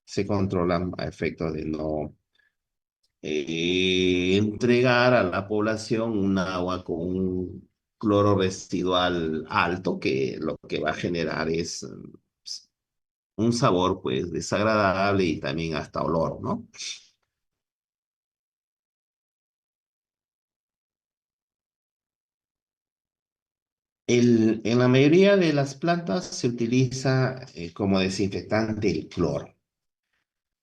Se controlan a efectos de no entregar a la población un agua con cloro residual alto que lo que va a generar es un sabor pues desagradable y también hasta olor, ¿no? En la mayoría de las plantas se utiliza como desinfectante el cloro,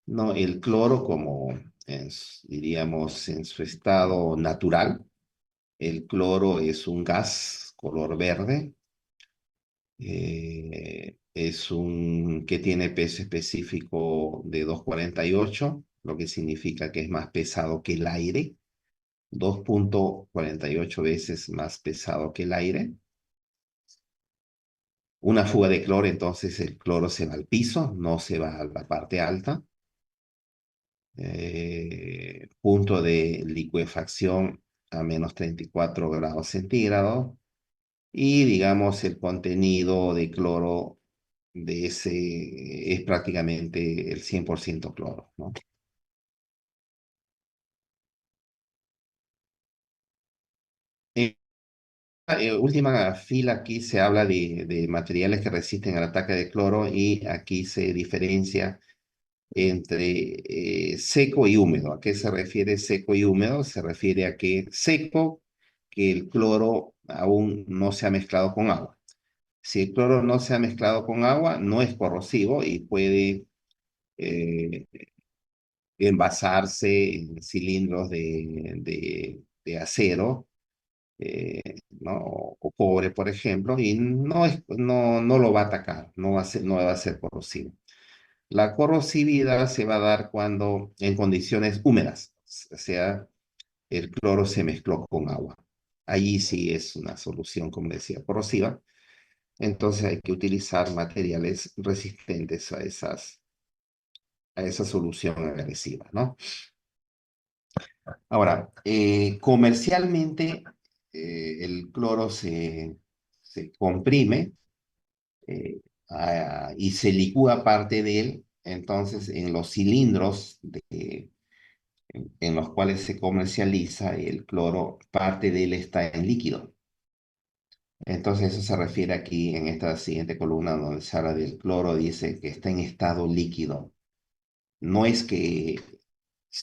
¿no? El cloro como, diríamos, en su estado natural. El cloro es un gas color verde, es un que tiene peso específico de 2,48, lo que significa que es más pesado que el aire, 2,48 veces más pesado que el aire. Una fuga de cloro, entonces el cloro se va al piso, no se va a la parte alta. Punto de licuefacción a menos 34 grados centígrados. Y digamos, el contenido de cloro de ese es prácticamente el 100% cloro, ¿no? En la última fila aquí se habla de materiales que resisten al ataque de cloro y aquí se diferencia entre seco y húmedo. ¿A qué se refiere seco y húmedo? Se refiere a que seco, que el cloro aún no se ha mezclado con agua. Si el cloro no se ha mezclado con agua, no es corrosivo y puede eh, envasarse en cilindros de acero, ¿no? O cobre, por ejemplo, y no lo va a atacar, no va a ser corrosivo. La corrosividad se va a dar cuando en condiciones húmedas, o sea, el cloro se mezcló con agua. Allí sí es una solución, como decía, corrosiva. Entonces hay que utilizar materiales resistentes a esa solución agresiva, ¿no? Ahora, comercialmente el cloro se comprime y se licúa parte de él. Entonces, en los cilindros en los cuales se comercializa el cloro, parte de él está en líquido. Entonces, eso se refiere aquí en esta siguiente columna donde se habla del cloro, dice que está en estado líquido. No es que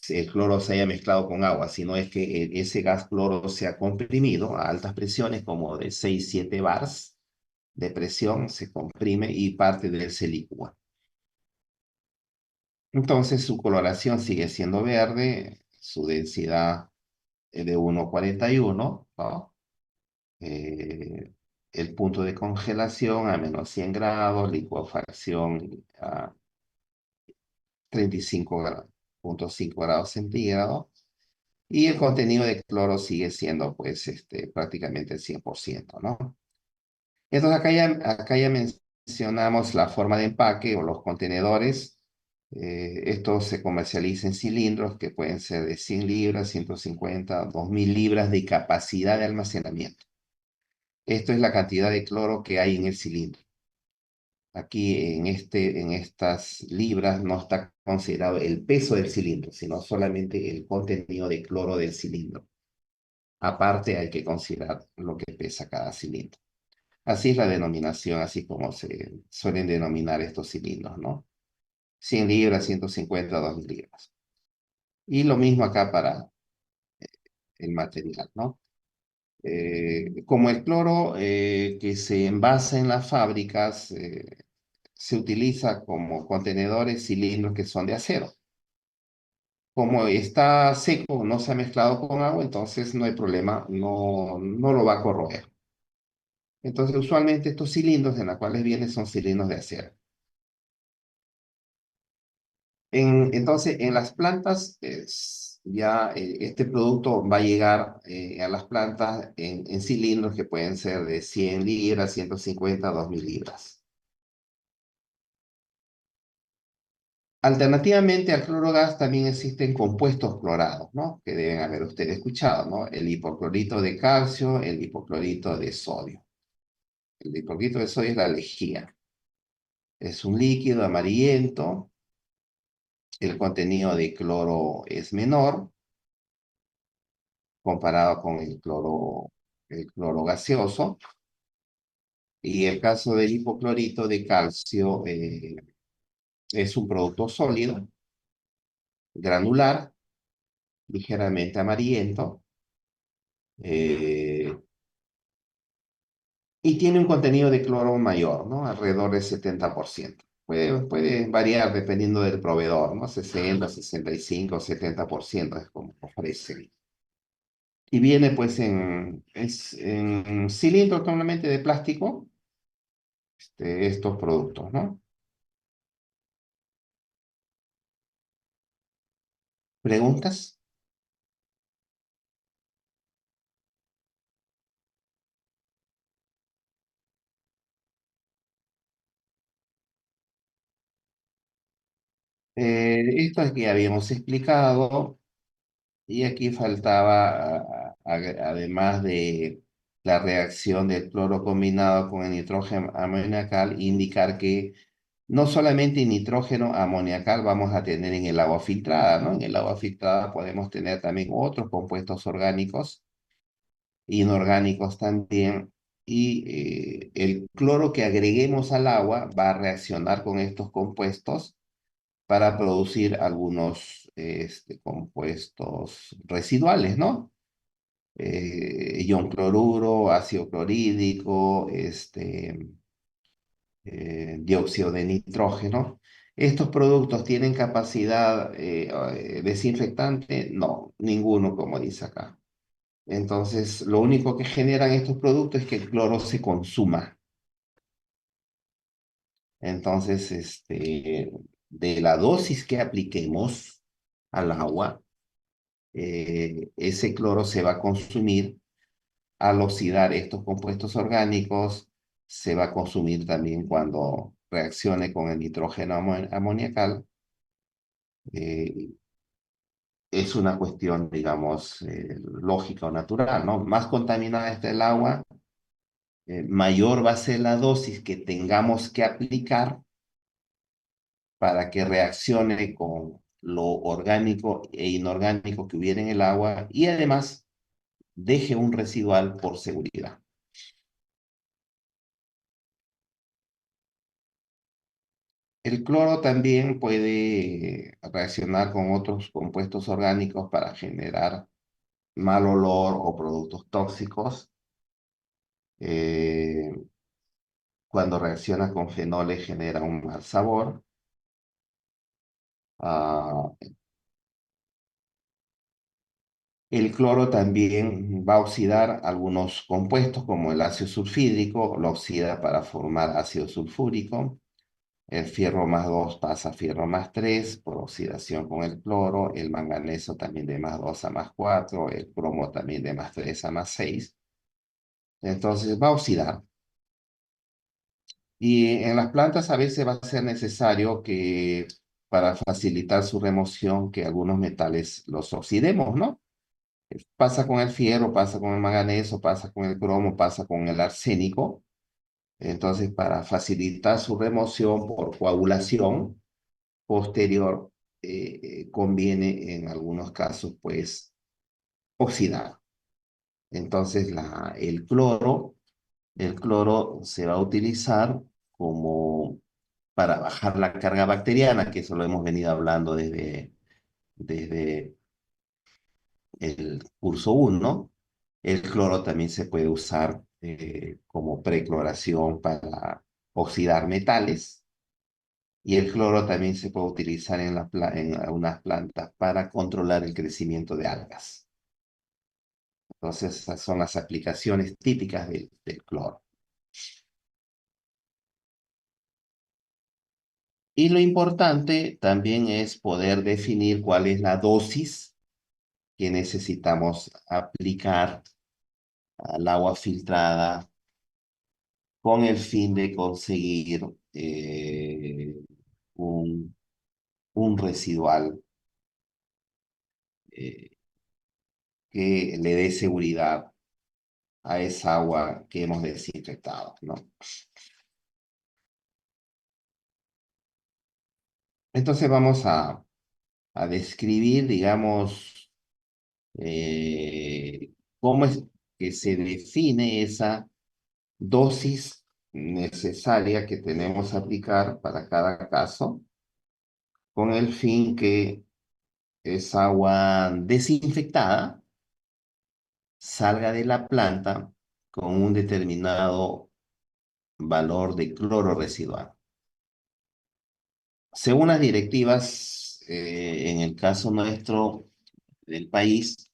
el cloro se haya mezclado con agua, sino es que ese gas cloro se ha comprimido a altas presiones, como de 6-7 bars de presión, se comprime y parte de él se licúa. Entonces su coloración sigue siendo verde, su densidad es de 1,41, ¿no? Eh, el punto de congelación a menos 100 grados, licuefacción a 35 grados, 0,5 grados centígrados. Y el contenido de cloro sigue siendo, pues, prácticamente el 100%, ¿no? Entonces, acá ya mencionamos la forma de empaque o los contenedores. Estos se comercializan en cilindros que pueden ser de 100 libras, 150, 2000 libras de capacidad de almacenamiento. Esto es la cantidad de cloro que hay en el cilindro. Aquí en estas libras no está considerado el peso del cilindro, sino solamente el contenido de cloro del cilindro. Aparte hay que considerar lo que pesa cada cilindro. Así es la denominación, así como se suelen denominar estos cilindros, ¿no? 100 libras, 150, 2000 libras. Y lo mismo acá para el material, ¿no? Como el cloro que se envasa en las fábricas se utiliza como contenedores, cilindros que son de acero. Como está seco, no se ha mezclado con agua, entonces no hay problema, no lo va a corroer. Entonces, usualmente estos cilindros en los cuales vienen son cilindros de acero. Entonces, en las plantas, ya este producto va a llegar a las plantas en cilindros que pueden ser de 100 libras, 150, 2000 libras. Alternativamente al clorogas también existen compuestos clorados, ¿no? Que deben haber ustedes escuchado, ¿no? El hipoclorito de calcio, el hipoclorito de sodio. El hipoclorito de sodio es la lejía. Es un líquido amarillento. El contenido de cloro es menor comparado con el cloro el cloro gaseoso. Y el caso del hipoclorito de calcio es un producto sólido, granular, ligeramente amarillento, eh, y tiene un contenido de cloro mayor, ¿no? Alrededor del 70%. Puede variar dependiendo del proveedor, ¿no? 60, 65, 70% es como ofrecen. Y viene pues en cilindro totalmente de plástico, estos productos, ¿no? ¿Preguntas? Esto es que habíamos explicado. Y aquí faltaba, además de la reacción del cloro combinado con el nitrógeno amoniacal, indicar que no solamente nitrógeno amoniacal vamos a tener en el agua filtrada, ¿no? En el agua filtrada podemos tener también otros compuestos orgánicos, inorgánicos también, y el cloro que agreguemos al agua va a reaccionar con estos compuestos para producir algunos compuestos residuales, ¿no? Ion cloruro, ácido clorhídrico, dióxido de nitrógeno. ¿Estos productos tienen capacidad desinfectante? No, ninguno, como dice acá. Entonces, lo único que generan estos productos es que el cloro se consuma. Entonces, de la dosis que apliquemos al agua, ese cloro se va a consumir al oxidar estos compuestos orgánicos, se va a consumir también cuando reaccione con el nitrógeno amoniacal. eh, es una cuestión, digamos, lógica o natural, ¿no? Más contaminada está el agua, mayor va a ser la dosis que tengamos que aplicar para que reaccione con lo orgánico e inorgánico que hubiera en el agua y además deje un residual por seguridad. El cloro también puede reaccionar con otros compuestos orgánicos para generar mal olor o productos tóxicos. Eh, Cuando reacciona con fenoles genera un mal sabor. Ah, el cloro también va a oxidar algunos compuestos como el ácido sulfídrico, lo oxida para formar ácido sulfúrico. El fierro más 2 pasa a fierro más 3 por oxidación con el cloro, el manganeso también de más 2 a más 4, el cromo también de más 3 a más 6. Entonces va a oxidar. Y en las plantas a veces va a ser necesario que para facilitar su remoción que algunos metales los oxidemos, ¿no? Pasa con el fierro, pasa con el manganeso, pasa con el cromo, pasa con el arsénico. Entonces, para facilitar su remoción por coagulación, posterior, conviene en algunos casos, pues, oxidar. Entonces, el cloro se va a utilizar como para bajar la carga bacteriana, que eso lo hemos venido hablando desde el curso 1. El cloro también se puede usar como precloración para oxidar metales. Y el cloro también se puede utilizar en algunas plantas para controlar el crecimiento de algas. Entonces, esas son las aplicaciones típicas del cloro. Y lo importante también es poder definir cuál es la dosis que necesitamos aplicar al agua filtrada con el fin de conseguir un, un residual eh, que le dé seguridad a esa agua que hemos desinfectado, ¿no? Entonces vamos a describir, digamos, cómo es. que se define esa dosis necesaria que tenemos que aplicar para cada caso, con el fin que esa agua desinfectada salga de la planta con un determinado valor de cloro residual. Según las directivas, en el caso nuestro del país,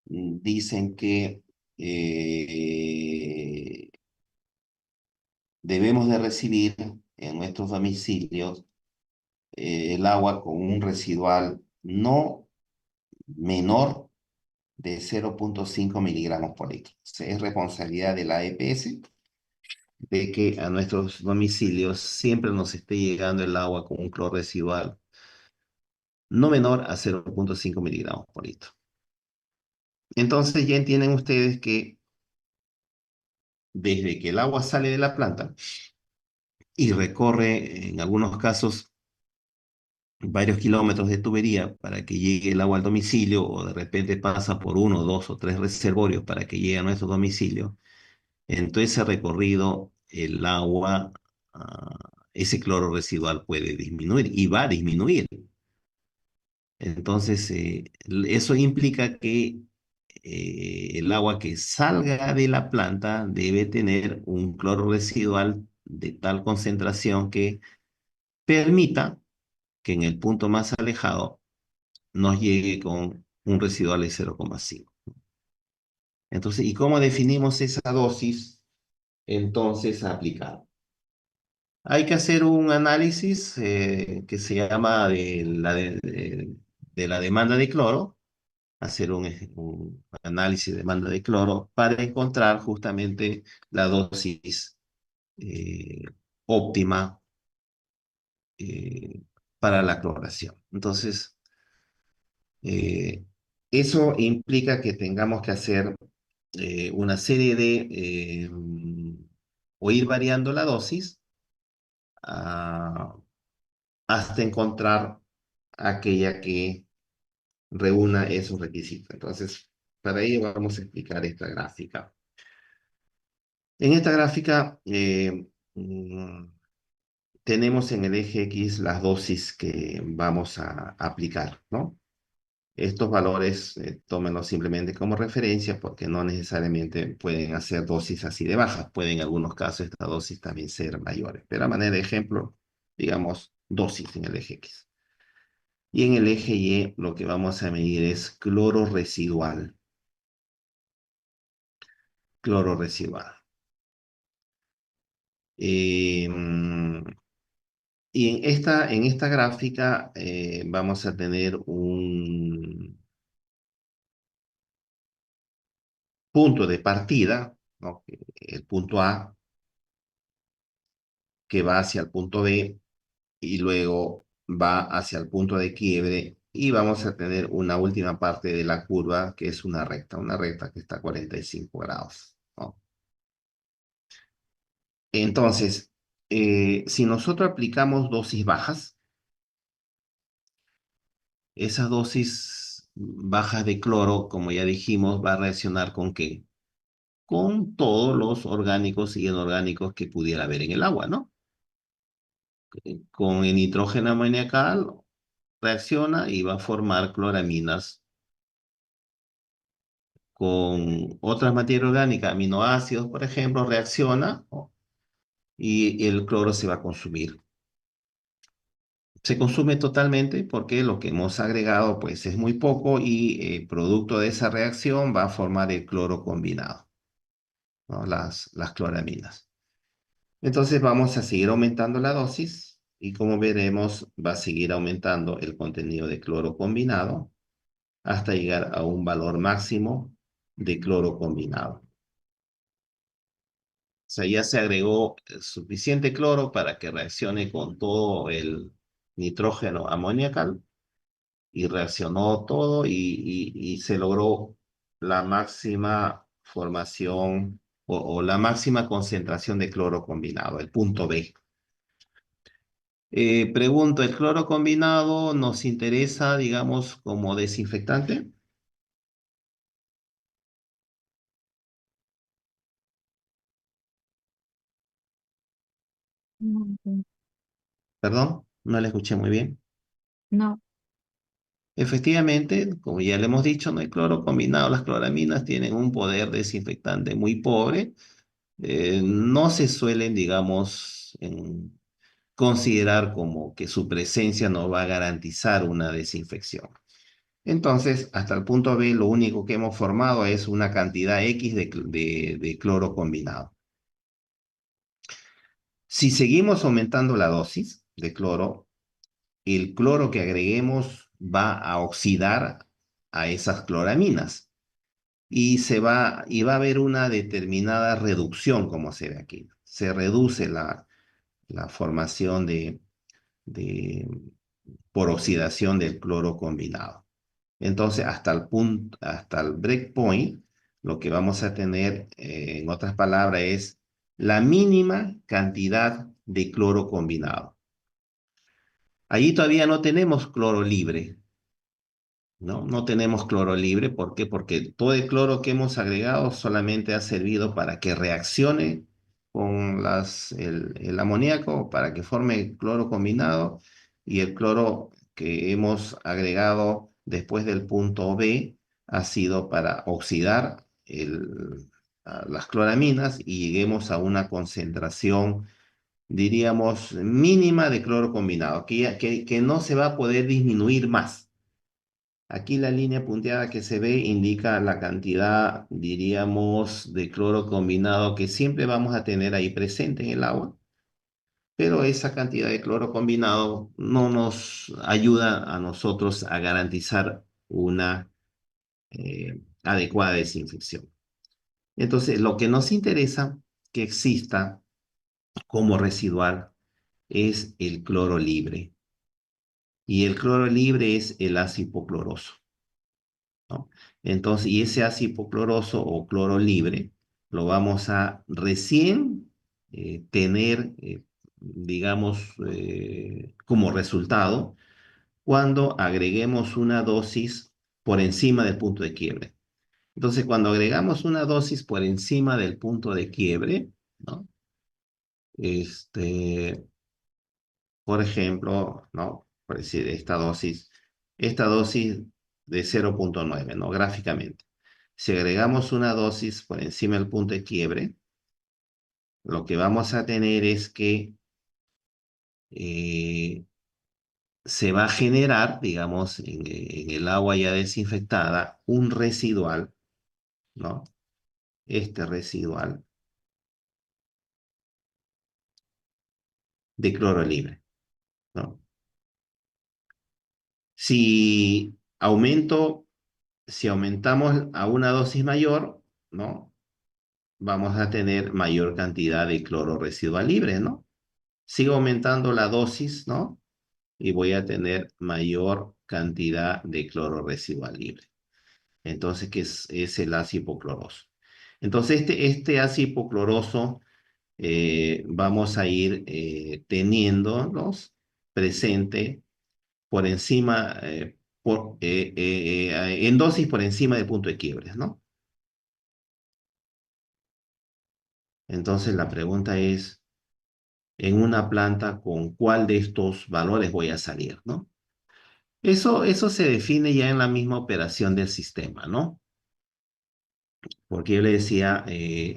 dicen que eh, debemos de recibir en nuestros domicilios el agua con un residual no menor de 0,5 miligramos por litro. Es responsabilidad de la EPS de que a nuestros domicilios siempre nos esté llegando el agua con un cloro residual no menor a 0,5 miligramos por litro. Entonces ya entienden ustedes que desde que el agua sale de la planta y recorre en algunos casos varios kilómetros de tubería para que llegue el agua al domicilio, o de repente pasa por uno, dos o tres reservorios para que llegue a nuestro domicilio, en todo ese recorrido el agua, ese cloro residual puede disminuir y va a disminuir. Entonces, eso implica que el agua que salga de la planta debe tener un cloro residual de tal concentración que permita que en el punto más alejado nos llegue con un residual de 0,5. Entonces, ¿y cómo definimos esa dosis entonces a aplicar? Hay que hacer un análisis que se llama de la demanda de cloro, hacer un análisis de demanda de cloro para encontrar justamente la dosis eh, óptima eh, para la cloración. Entonces, eh, eso implica que tengamos que hacer una serie de, o ir variando la dosis ah, hasta encontrar aquella que reúna esos requisitos. Entonces, para ello vamos a explicar esta gráfica. En esta gráfica tenemos en el eje X las dosis que vamos a aplicar, ¿no? Estos valores tómenlos simplemente como referencia porque no necesariamente pueden hacer dosis así de bajas. Pueden en algunos casos estas dosis también ser mayores. Pero a manera de ejemplo, digamos dosis en el eje X. Y en el eje Y lo que vamos a medir es cloro residual. Cloro residual. Eh, y en esta gráfica vamos a tener un punto de partida, ¿no? El punto A que va hacia el punto B y luego va hacia el punto de quiebre y vamos a tener una última parte de la curva que es una recta que está a 45 grados, ¿no? Entonces, si nosotros aplicamos dosis bajas, esas dosis bajas de cloro, como ya dijimos, va a reaccionar ¿con qué? Con todos los orgánicos y inorgánicos que pudiera haber en el agua, ¿no? Con el nitrógeno amoniacal reacciona y va a formar cloraminas. Con otras materias orgánicas, aminoácidos, por ejemplo, reacciona, ¿no? Y el cloro se va a consumir. Se consume totalmente porque lo que hemos agregado pues es muy poco y producto de esa reacción va a formar el cloro combinado, ¿no? Las cloraminas. Entonces vamos a seguir aumentando la dosis y como veremos va a seguir aumentando el contenido de cloro combinado hasta llegar a un valor máximo de cloro combinado. O sea, ya se agregó suficiente cloro para que reaccione con todo el nitrógeno amoniacal y reaccionó todo y se logró la máxima formación o la máxima concentración de cloro combinado, el punto B. Pregunto, ¿el cloro combinado nos interesa, digamos, como desinfectante? Ok. Perdón, no le escuché muy bien. No, Efectivamente, como ya le hemos dicho, no hay cloro combinado. Las cloraminas tienen un poder desinfectante muy pobre. No se suelen, digamos, considerar como que su presencia no va a garantizar una desinfección. Entonces, hasta el punto B, lo único que hemos formado es una cantidad X de cloro combinado. Si seguimos aumentando la dosis de cloro, el cloro que agreguemos va a oxidar a esas cloraminas y va a haber una determinada reducción, como se ve aquí. Se reduce la formación de, por oxidación del cloro combinado. Entonces, hasta el breakpoint, lo que vamos a tener, en otras palabras, es la mínima cantidad de cloro combinado. Allí todavía no tenemos cloro libre, ¿no? No tenemos cloro libre. ¿Por qué? Porque todo el cloro que hemos agregado solamente ha servido para que reaccione con el amoníaco, para que forme cloro combinado, y el cloro que hemos agregado después del punto B ha sido para oxidar las cloraminas y lleguemos a una concentración, diríamos, mínima de cloro combinado, que no se va a poder disminuir más. Aquí la línea punteada que se ve indica la cantidad, diríamos, de cloro combinado que siempre vamos a tener ahí presente en el agua, pero esa cantidad de cloro combinado no nos ayuda a nosotros a garantizar una adecuada desinfección. Entonces, lo que nos interesa que exista como residual es el cloro libre, y el cloro libre es el ácido hipocloroso, ¿no? Entonces, y ese ácido hipocloroso o cloro libre lo vamos a recién tener, digamos, como resultado cuando agreguemos una dosis por encima del punto de quiebre. Entonces, cuando agregamos una dosis por encima del punto de quiebre, ¿no? Este, por ejemplo, ¿no? Por decir, esta dosis de 0,9, ¿no? Gráficamente. Si agregamos una dosis por encima del punto de quiebre, lo que vamos a tener es que eh, se va a generar, digamos, en el agua ya desinfectada, un residual, ¿no? Este residual de cloro libre, ¿no? Si aumento, si aumentamos a una dosis mayor, ¿no? Vamos a tener mayor cantidad de cloro residual libre, ¿no? Sigo aumentando la dosis, ¿no? Y voy a tener mayor cantidad de cloro residual libre. Entonces, ¿qué es el ácido hipocloroso? Entonces, este ácido hipocloroso vamos a ir teniéndolos presente por encima, en dosis por encima del punto de quiebre, ¿no? Entonces, la pregunta es, en una planta, ¿con cuál de estos valores voy a salir, ¿no? Eso se define ya en la misma operación del sistema, ¿no? Porque yo le decía,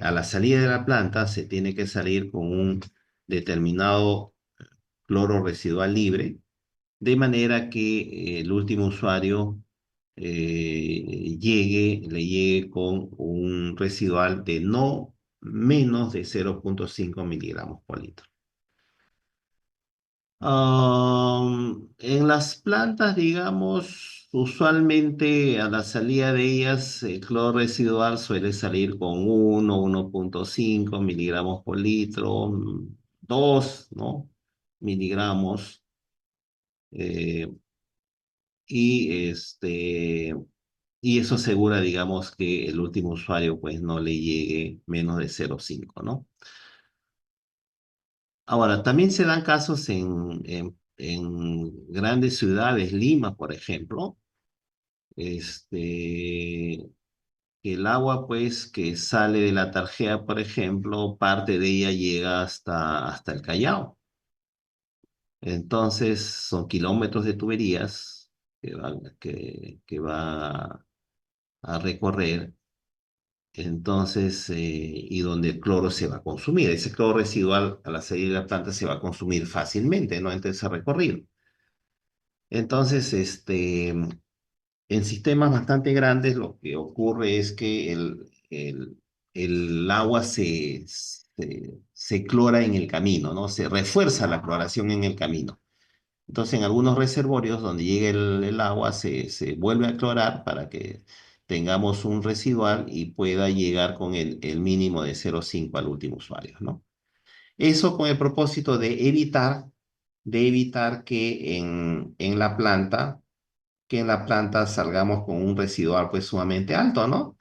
a la salida de la planta se tiene que salir con un determinado cloro residual libre, de manera que el último usuario le llegue con un residual de no menos de 0,5 miligramos por litro. En las plantas, digamos, usualmente a la salida de ellas, el cloro residual suele salir con 1,5 miligramos por litro, 2, ¿no? Miligramos. eh, y, y eso asegura, digamos, que el último usuario pues no le llegue menos de 0,5, ¿no? Ahora, también se dan casos en grandes ciudades, Lima, por ejemplo, que el agua, pues, que sale de la Tarjea, por ejemplo, parte de ella llega hasta el Callao. Entonces, son kilómetros de tuberías que va a recorrer. Entonces, y donde el cloro se va a consumir. Ese cloro residual a la salida de la planta se va a consumir fácilmente, ¿no? Entre ese recorrido. Entonces, en sistemas bastante grandes lo que ocurre es que el agua se clora en el camino, ¿no? Se refuerza la cloración en el camino. Entonces, en algunos reservorios donde llegue el agua se vuelve a clorar para que tengamos un residual y pueda llegar con el mínimo de 0,5 al último usuario, ¿no? Eso con el propósito de evitar que en la planta salgamos con un residual pues sumamente alto, ¿no?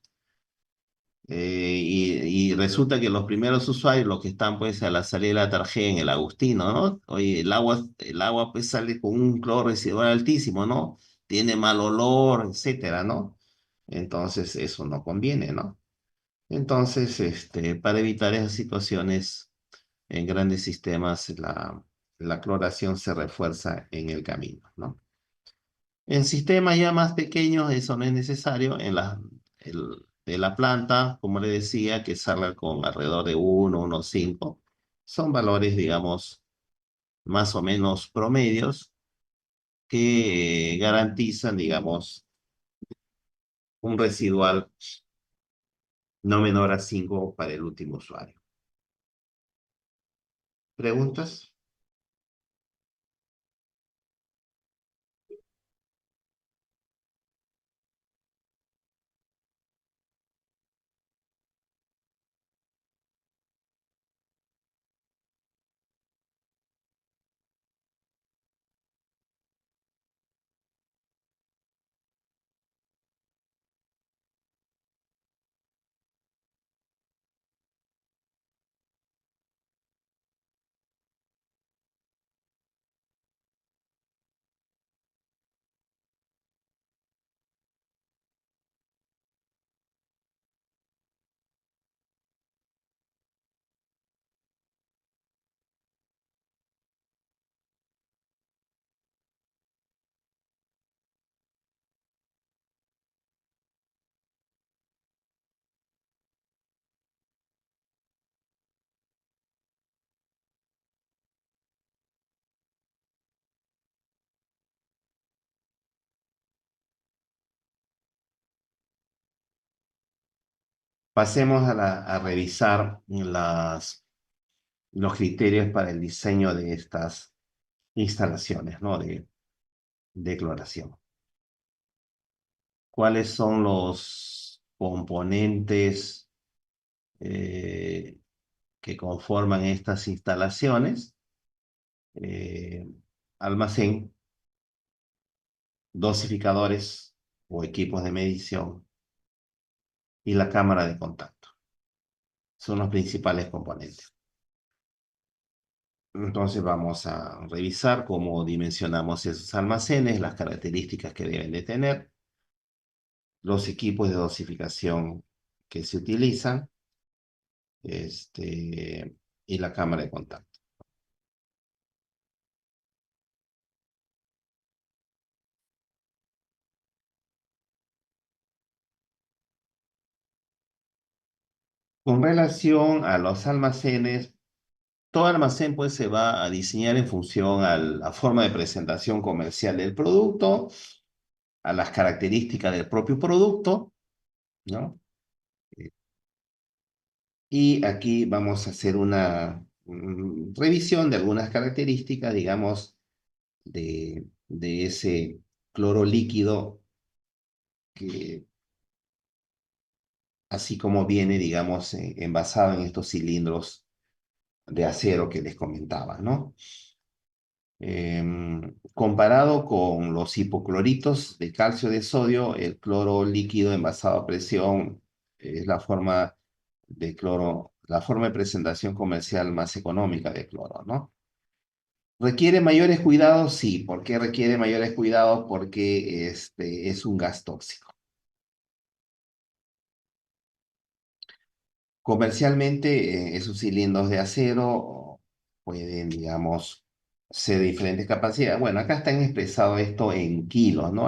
Y resulta que los primeros usuarios, los que están pues a la salida de la tarjeta en el Agustino, ¿no? Oye, el agua pues sale con un cloro residual altísimo, ¿no? Tiene mal olor, etcétera, ¿no? Entonces eso no conviene, ¿no? Entonces, para evitar esas situaciones en grandes sistemas, la cloración se refuerza en el camino, ¿no? En sistemas ya más pequeños eso no es necesario. De la planta, como le decía, que salga con alrededor de 1,5. Son valores, digamos, más o menos promedios que garantizan, digamos, un residual no menor a 5 para el último usuario. ¿Preguntas? Pasemos a revisar los criterios para el diseño de estas instalaciones, ¿no? De cloración. ¿Cuáles son los componentes eh, que conforman estas instalaciones? Eh, Almacén, dosificadores o equipos de medición y la cámara de contacto. Son los principales componentes. Entonces vamos a revisar cómo dimensionamos esos almacenes, las características que deben de tener, los equipos de dosificación que se utilizan, y la cámara de contacto. Con relación a los almacenes, todo almacén pues se va a diseñar en función a la forma de presentación comercial del producto, a las características del propio producto, ¿no? Y aquí vamos a hacer una revisión de algunas características, digamos, de ese cloro líquido que así como viene, digamos, envasado en estos cilindros de acero que les comentaba, ¿no? Comparado con los hipocloritos de calcio de sodio, el cloro líquido envasado a presión es la forma de presentación comercial más económica de cloro, ¿no? ¿Requiere mayores cuidados? Sí. ¿Por qué requiere mayores cuidados? Porque es un gas tóxico. Comercialmente, esos cilindros de acero pueden, digamos, de diferentes capacidades. Bueno, acá están expresado esto en kilos, ¿no?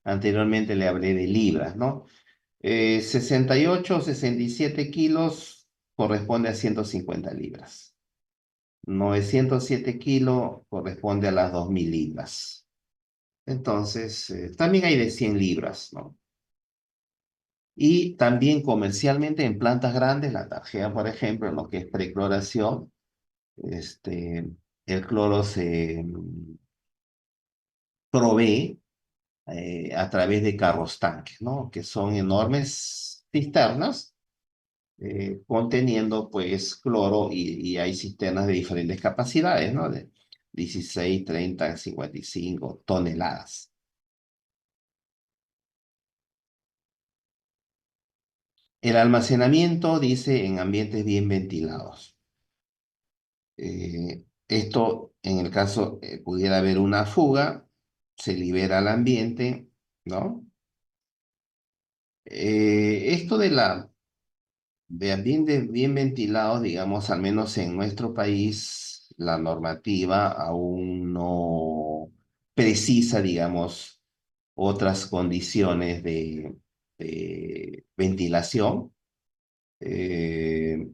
Anteriormente le hablé de libras, ¿no? 68 o 67 kilos corresponde a 150 libras. 907 kilos corresponde a las 2000 libras. Entonces, también hay de 100 libras, ¿no? Y también comercialmente en plantas grandes, la tarjea, por ejemplo, en lo que es precloración, este, el cloro se provee a través de carros tanques, ¿no? Que son enormes cisternas conteniendo pues cloro y hay cisternas de diferentes capacidades, ¿no? De 16, 30, 55 toneladas. El almacenamiento dice en ambientes bien ventilados. Esto, en el caso pudiera haber una fuga, se libera al ambiente, ¿no? Esto de ambientes bien ventilados, digamos, al menos en nuestro país, la normativa aún no precisa, digamos, otras condiciones de ventilación. Eh,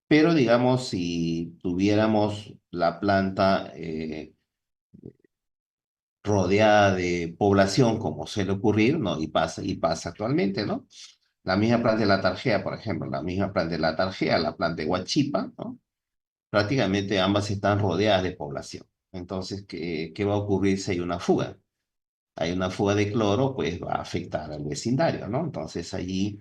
pero, digamos, si tuviéramos la planta rodeada de población, como suele ocurrir, ¿no? Y pasa actualmente, ¿no? La misma planta de la Tarjea, por ejemplo, la misma planta de la Tarjea, la planta de Huachipa, ¿no? Prácticamente ambas están rodeadas de población. Entonces, ¿qué va a ocurrir si hay una fuga? Hay una fuga de cloro, pues va a afectar al vecindario, ¿no? Entonces, allí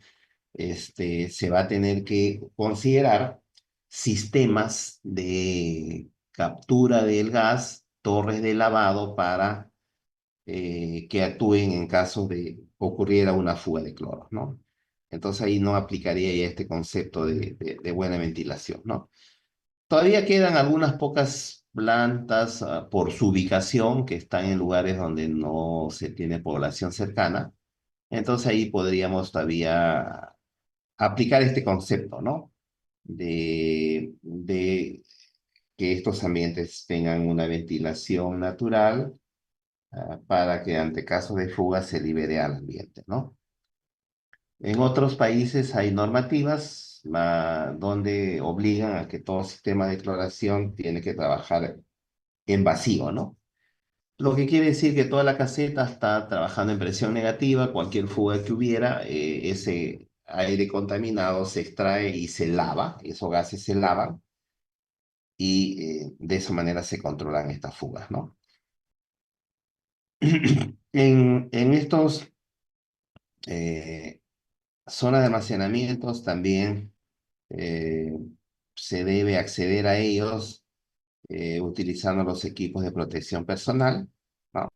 se va a tener que considerar sistemas de captura del gas, torres de lavado para que actúen en caso de ocurriera una fuga de cloro, ¿no? Entonces ahí no aplicaría ya este concepto de buena ventilación, ¿no? Todavía quedan algunas pocas plantas por su ubicación que están en lugares donde no se tiene población cercana. Entonces ahí podríamos todavía aplicar este concepto, ¿no? De que estos ambientes tengan una ventilación natural para que ante casos de fuga se libere al ambiente, ¿no? En otros países hay normativas donde obligan a que todo sistema de cloración tiene que trabajar en vacío, ¿no? Lo que quiere decir que toda la caseta está trabajando en presión negativa, cualquier fuga que hubiera, ese aire contaminado se extrae y se lava, esos gases se lavan y de esa manera se controlan estas fugas, ¿no? En estos zonas de almacenamientos también eh, se debe acceder a ellos utilizando los equipos de protección personal, ¿no?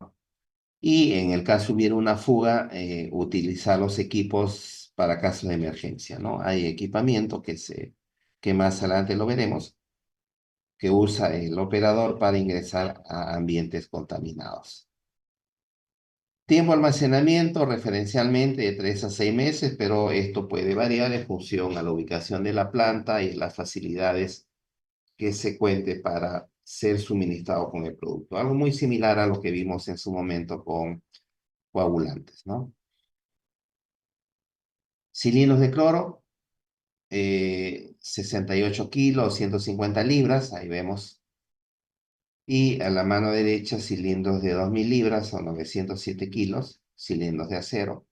Y en el caso hubiera una fuga, utilizar los equipos para casos de emergencia, ¿no? Hay equipamiento que más adelante lo veremos, que usa el operador para ingresar a ambientes contaminados. Tiempo de almacenamiento referencialmente de 3 a 6 meses, pero esto puede variar en función a la ubicación de la planta y las facilidades que se cuente para ser suministrado con el producto. Algo muy similar a lo que vimos en su momento con coagulantes, ¿no? Cilindros de cloro, 68 kilos, 150 libras, ahí vemos. Y a la mano derecha, cilindros de 2000 libras o 907 kilos, cilindros de acero.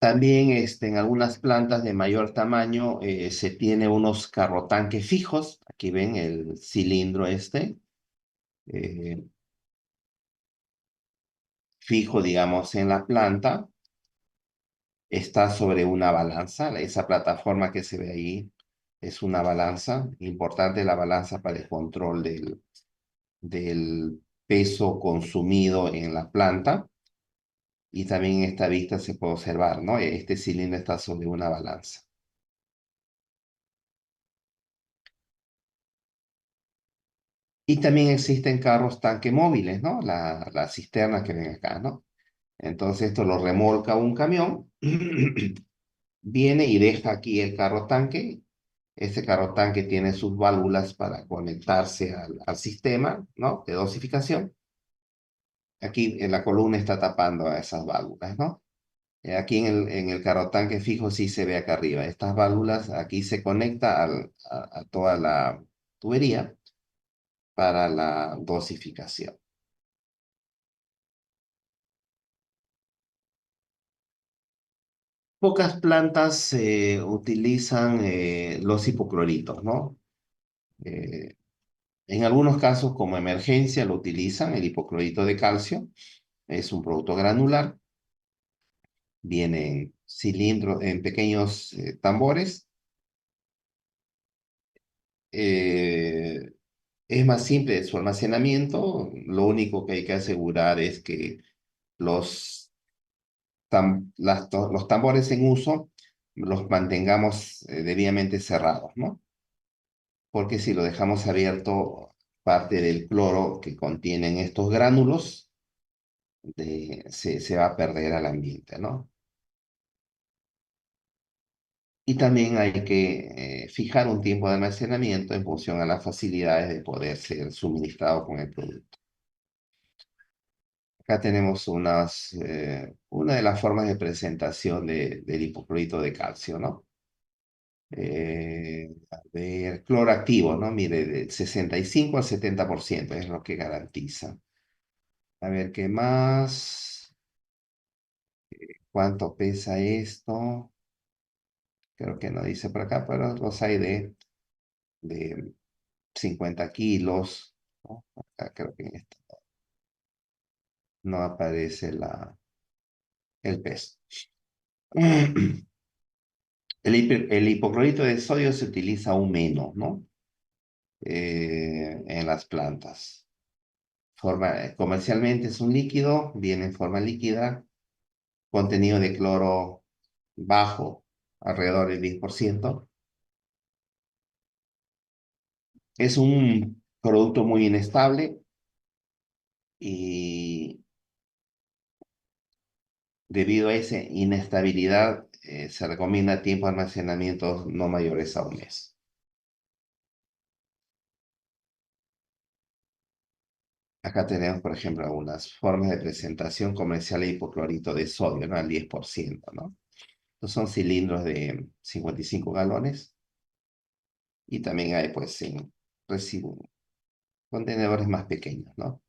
También en algunas plantas de mayor tamaño se tiene unos carrotanques fijos. Aquí ven el cilindro eh, fijo, digamos, en la planta. Está sobre una balanza. Esa plataforma que se ve ahí es una balanza. Importante la balanza para el control del peso consumido en la planta. Y también en esta vista se puede observar, ¿no? Este cilindro está sobre una balanza. Y también existen carros tanque móviles, ¿no? La cisterna que ven acá, ¿no? Entonces esto lo remolca un camión, viene y deja aquí el carro tanque Este carro tanque tiene sus válvulas para conectarse al sistema, ¿no? De dosificación. Aquí en la columna está tapando a esas válvulas, ¿no? Aquí en el carro tanque fijo sí se ve acá arriba. Estas válvulas aquí se conecta a toda la tubería para la dosificación. Pocas plantas utilizan los hipocloritos, ¿no? Eh, en algunos casos, como emergencia, lo utilizan el hipoclorito de calcio. Es un producto granular, viene en cilindros, en pequeños tambores. Eh, es más simple su almacenamiento. Lo único que hay que asegurar es que los, los tambores en uso los mantengamos debidamente cerrados, ¿no? Porque si lo dejamos abierto, parte del cloro que contienen estos gránulos se va a perder al ambiente, ¿no? Y también hay que fijar un tiempo de almacenamiento en función a las facilidades de poder ser suministrado con el producto. Acá tenemos una de las formas de presentación del hipoclorito de calcio, ¿no? A ver, cloro activo, ¿no? Mire, del 65 al 70% es lo que garantiza. A ver, ¿qué más? ¿Cuánto pesa esto? Creo que no dice por acá, pero los hay de 50 kilos, ¿no? Acá creo que en esto no aparece el peso. El hipoclorito de sodio se utiliza aún menos, ¿no? En las plantas. Comercialmente es un líquido, viene en forma líquida, contenido de cloro bajo, alrededor del 10%. Es un producto muy inestable y debido a esa inestabilidad se recomienda tiempo de almacenamiento no mayores a un mes. Acá tenemos, por ejemplo, algunas formas de presentación comercial de hipoclorito de sodio, ¿no? Al 10%, ¿no? Estos son cilindros de 55 galones y también hay, pues, en contenedores más pequeños, ¿no?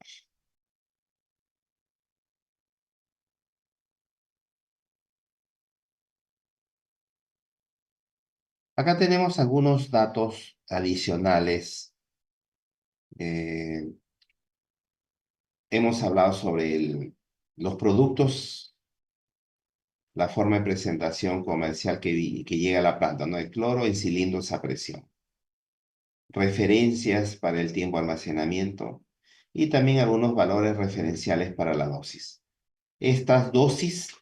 Acá tenemos algunos datos adicionales. Eh, hemos hablado sobre los productos, la forma de presentación comercial que llega a la planta, ¿no? El cloro en cilindros a presión. Referencias para el tiempo de almacenamiento y también algunos valores referenciales para la dosis. Estas dosis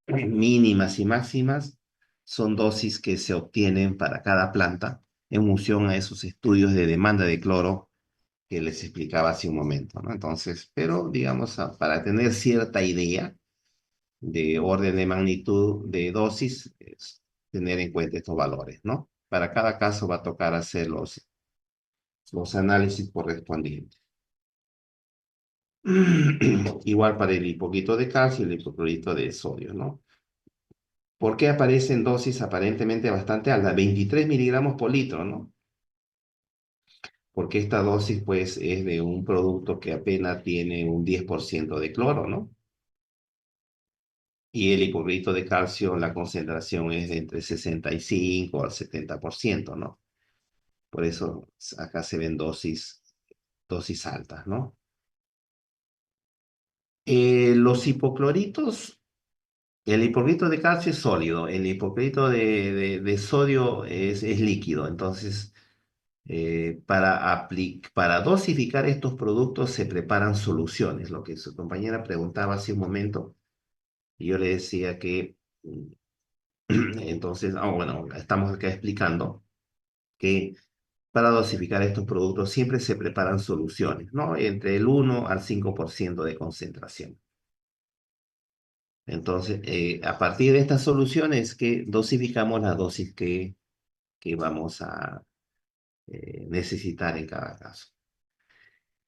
mínimas y máximas son dosis que se obtienen para cada planta en función a esos estudios de demanda de cloro que les explicaba hace un momento, ¿no? Entonces, pero digamos, para tener cierta idea de orden de magnitud de dosis, es tener en cuenta estos valores, ¿no? Para cada caso va a tocar hacer los análisis correspondientes. Igual para el hipoclorito de calcio y el hipoclorito de sodio, ¿no? ¿Por qué aparecen dosis aparentemente bastante altas? 23 miligramos por litro, ¿no? Porque esta dosis, pues, es de un producto que apenas tiene un 10% de cloro, ¿no? Y el hipoclorito de calcio, la concentración es de entre 65 al 70%, ¿no? Por eso acá se ven dosis altas, ¿no? Los hipocloritos, el hipoclorito de calcio es sólido, el hipoclorito de sodio es líquido. Entonces, para dosificar estos productos se preparan soluciones, lo que su compañera preguntaba hace un momento, y yo le decía que, entonces, bueno, estamos acá explicando que para dosificar estos productos siempre se preparan soluciones, ¿no? Entre el 1 al 5% de concentración. Entonces, a partir de estas soluciones que dosificamos la dosis que vamos a necesitar en cada caso.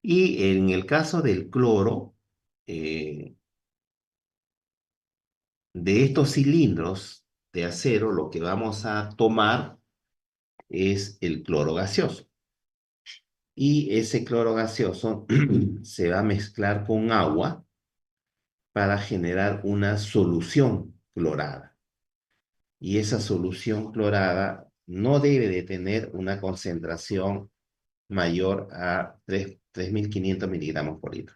Y en el caso del cloro, eh, de estos cilindros de acero, lo que vamos a tomar es el cloro gaseoso. Y ese cloro gaseoso se va a mezclar con agua para generar una solución clorada. Y esa solución clorada no debe de tener una concentración mayor a 3.500 miligramos por litro.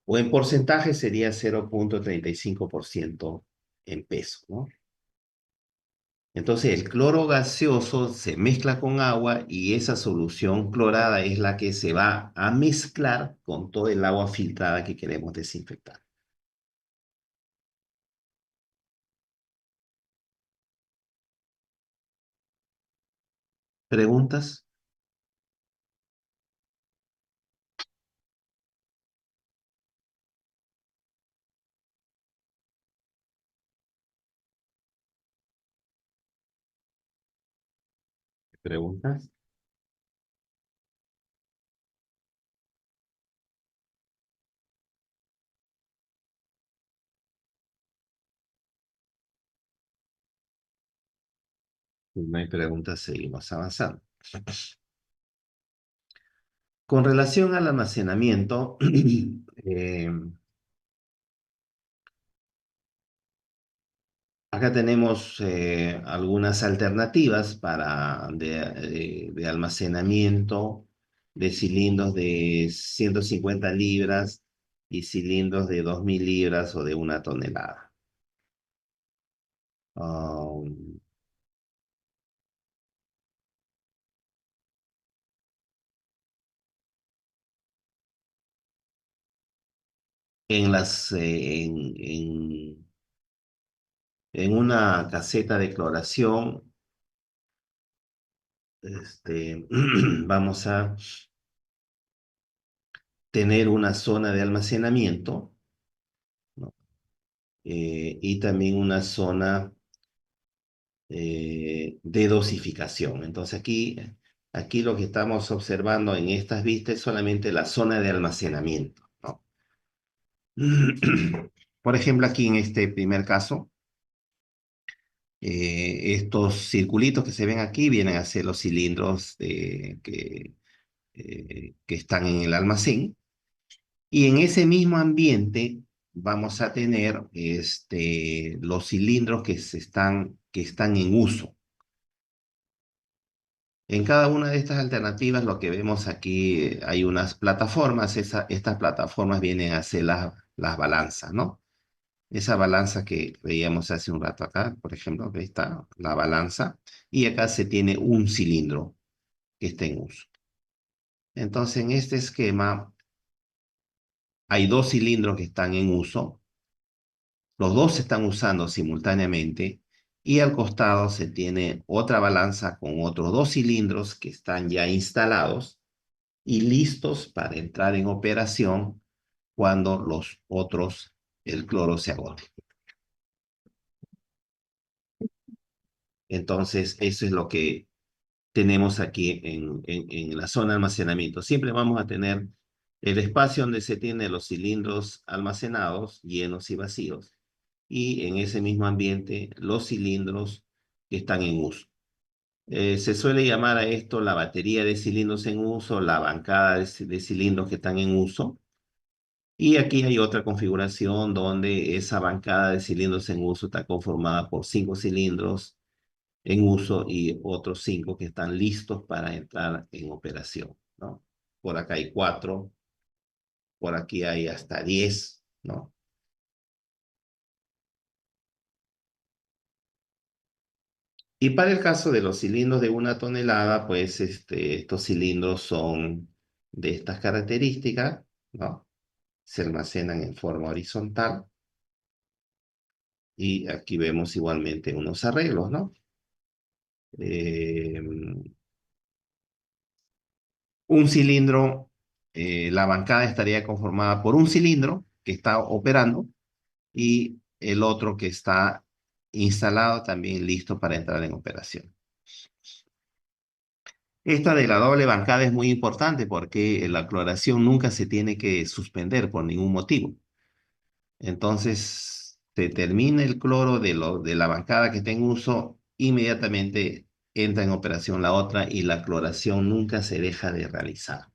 O en porcentaje sería 0,35% en peso, ¿no? Entonces el cloro gaseoso se mezcla con agua y esa solución clorada es la que se va a mezclar con todo el agua filtrada que queremos desinfectar. ¿Preguntas? ¿Preguntas? Si no hay preguntas, seguimos avanzando. Con relación al almacenamiento, acá tenemos algunas alternativas de almacenamiento de cilindros de 150 libras y cilindros de 2.000 libras o de 1 tonelada. Um, en una caseta de cloración, vamos a tener una zona de almacenamiento, ¿no? Y también una zona de dosificación. Entonces aquí lo que estamos observando en estas vistas es solamente la zona de almacenamiento, ¿no? Por ejemplo, aquí en este primer caso, estos circulitos que se ven aquí vienen a ser los cilindros que están en el almacén. Y en ese mismo ambiente vamos a tener los cilindros que están en uso. En cada una de estas alternativas, lo que vemos aquí, hay unas plataformas. Estas plataformas vienen a ser las balanzas, ¿no? Esa balanza que veíamos hace un rato acá, por ejemplo, que está la balanza, y acá se tiene un cilindro que está en uso. Entonces, en este esquema hay dos cilindros que están en uso. Los dos se están usando simultáneamente y al costado se tiene otra balanza con otros dos cilindros que están ya instalados y listos para entrar en operación cuando el cloro se agote. Entonces, eso es lo que tenemos aquí en la zona de almacenamiento. Siempre vamos a tener el espacio donde se tienen los cilindros almacenados, llenos y vacíos, y en ese mismo ambiente los cilindros que están en uso. Se suele llamar a esto la batería de cilindros en uso, la bancada de cilindros que están en uso. Y aquí hay otra configuración donde esa bancada de cilindros en uso está conformada por 5 cilindros en uso y otros 5 que están listos para entrar en operación, ¿no? Por acá hay 4, por aquí hay hasta 10, ¿no? Y para el caso de los cilindros de 1 tonelada, pues estos cilindros son de estas características, ¿no? Se almacenan en forma horizontal. Y aquí vemos igualmente unos arreglos, ¿no? Eh, un cilindro, la bancada estaría conformada por un cilindro que está operando y el otro que está instalado, también listo para entrar en operación. Esta de la doble bancada es muy importante porque la cloración nunca se tiene que suspender por ningún motivo. Entonces, se termina el cloro de la bancada que está en uso, inmediatamente entra en operación la otra y la cloración nunca se deja de realizar.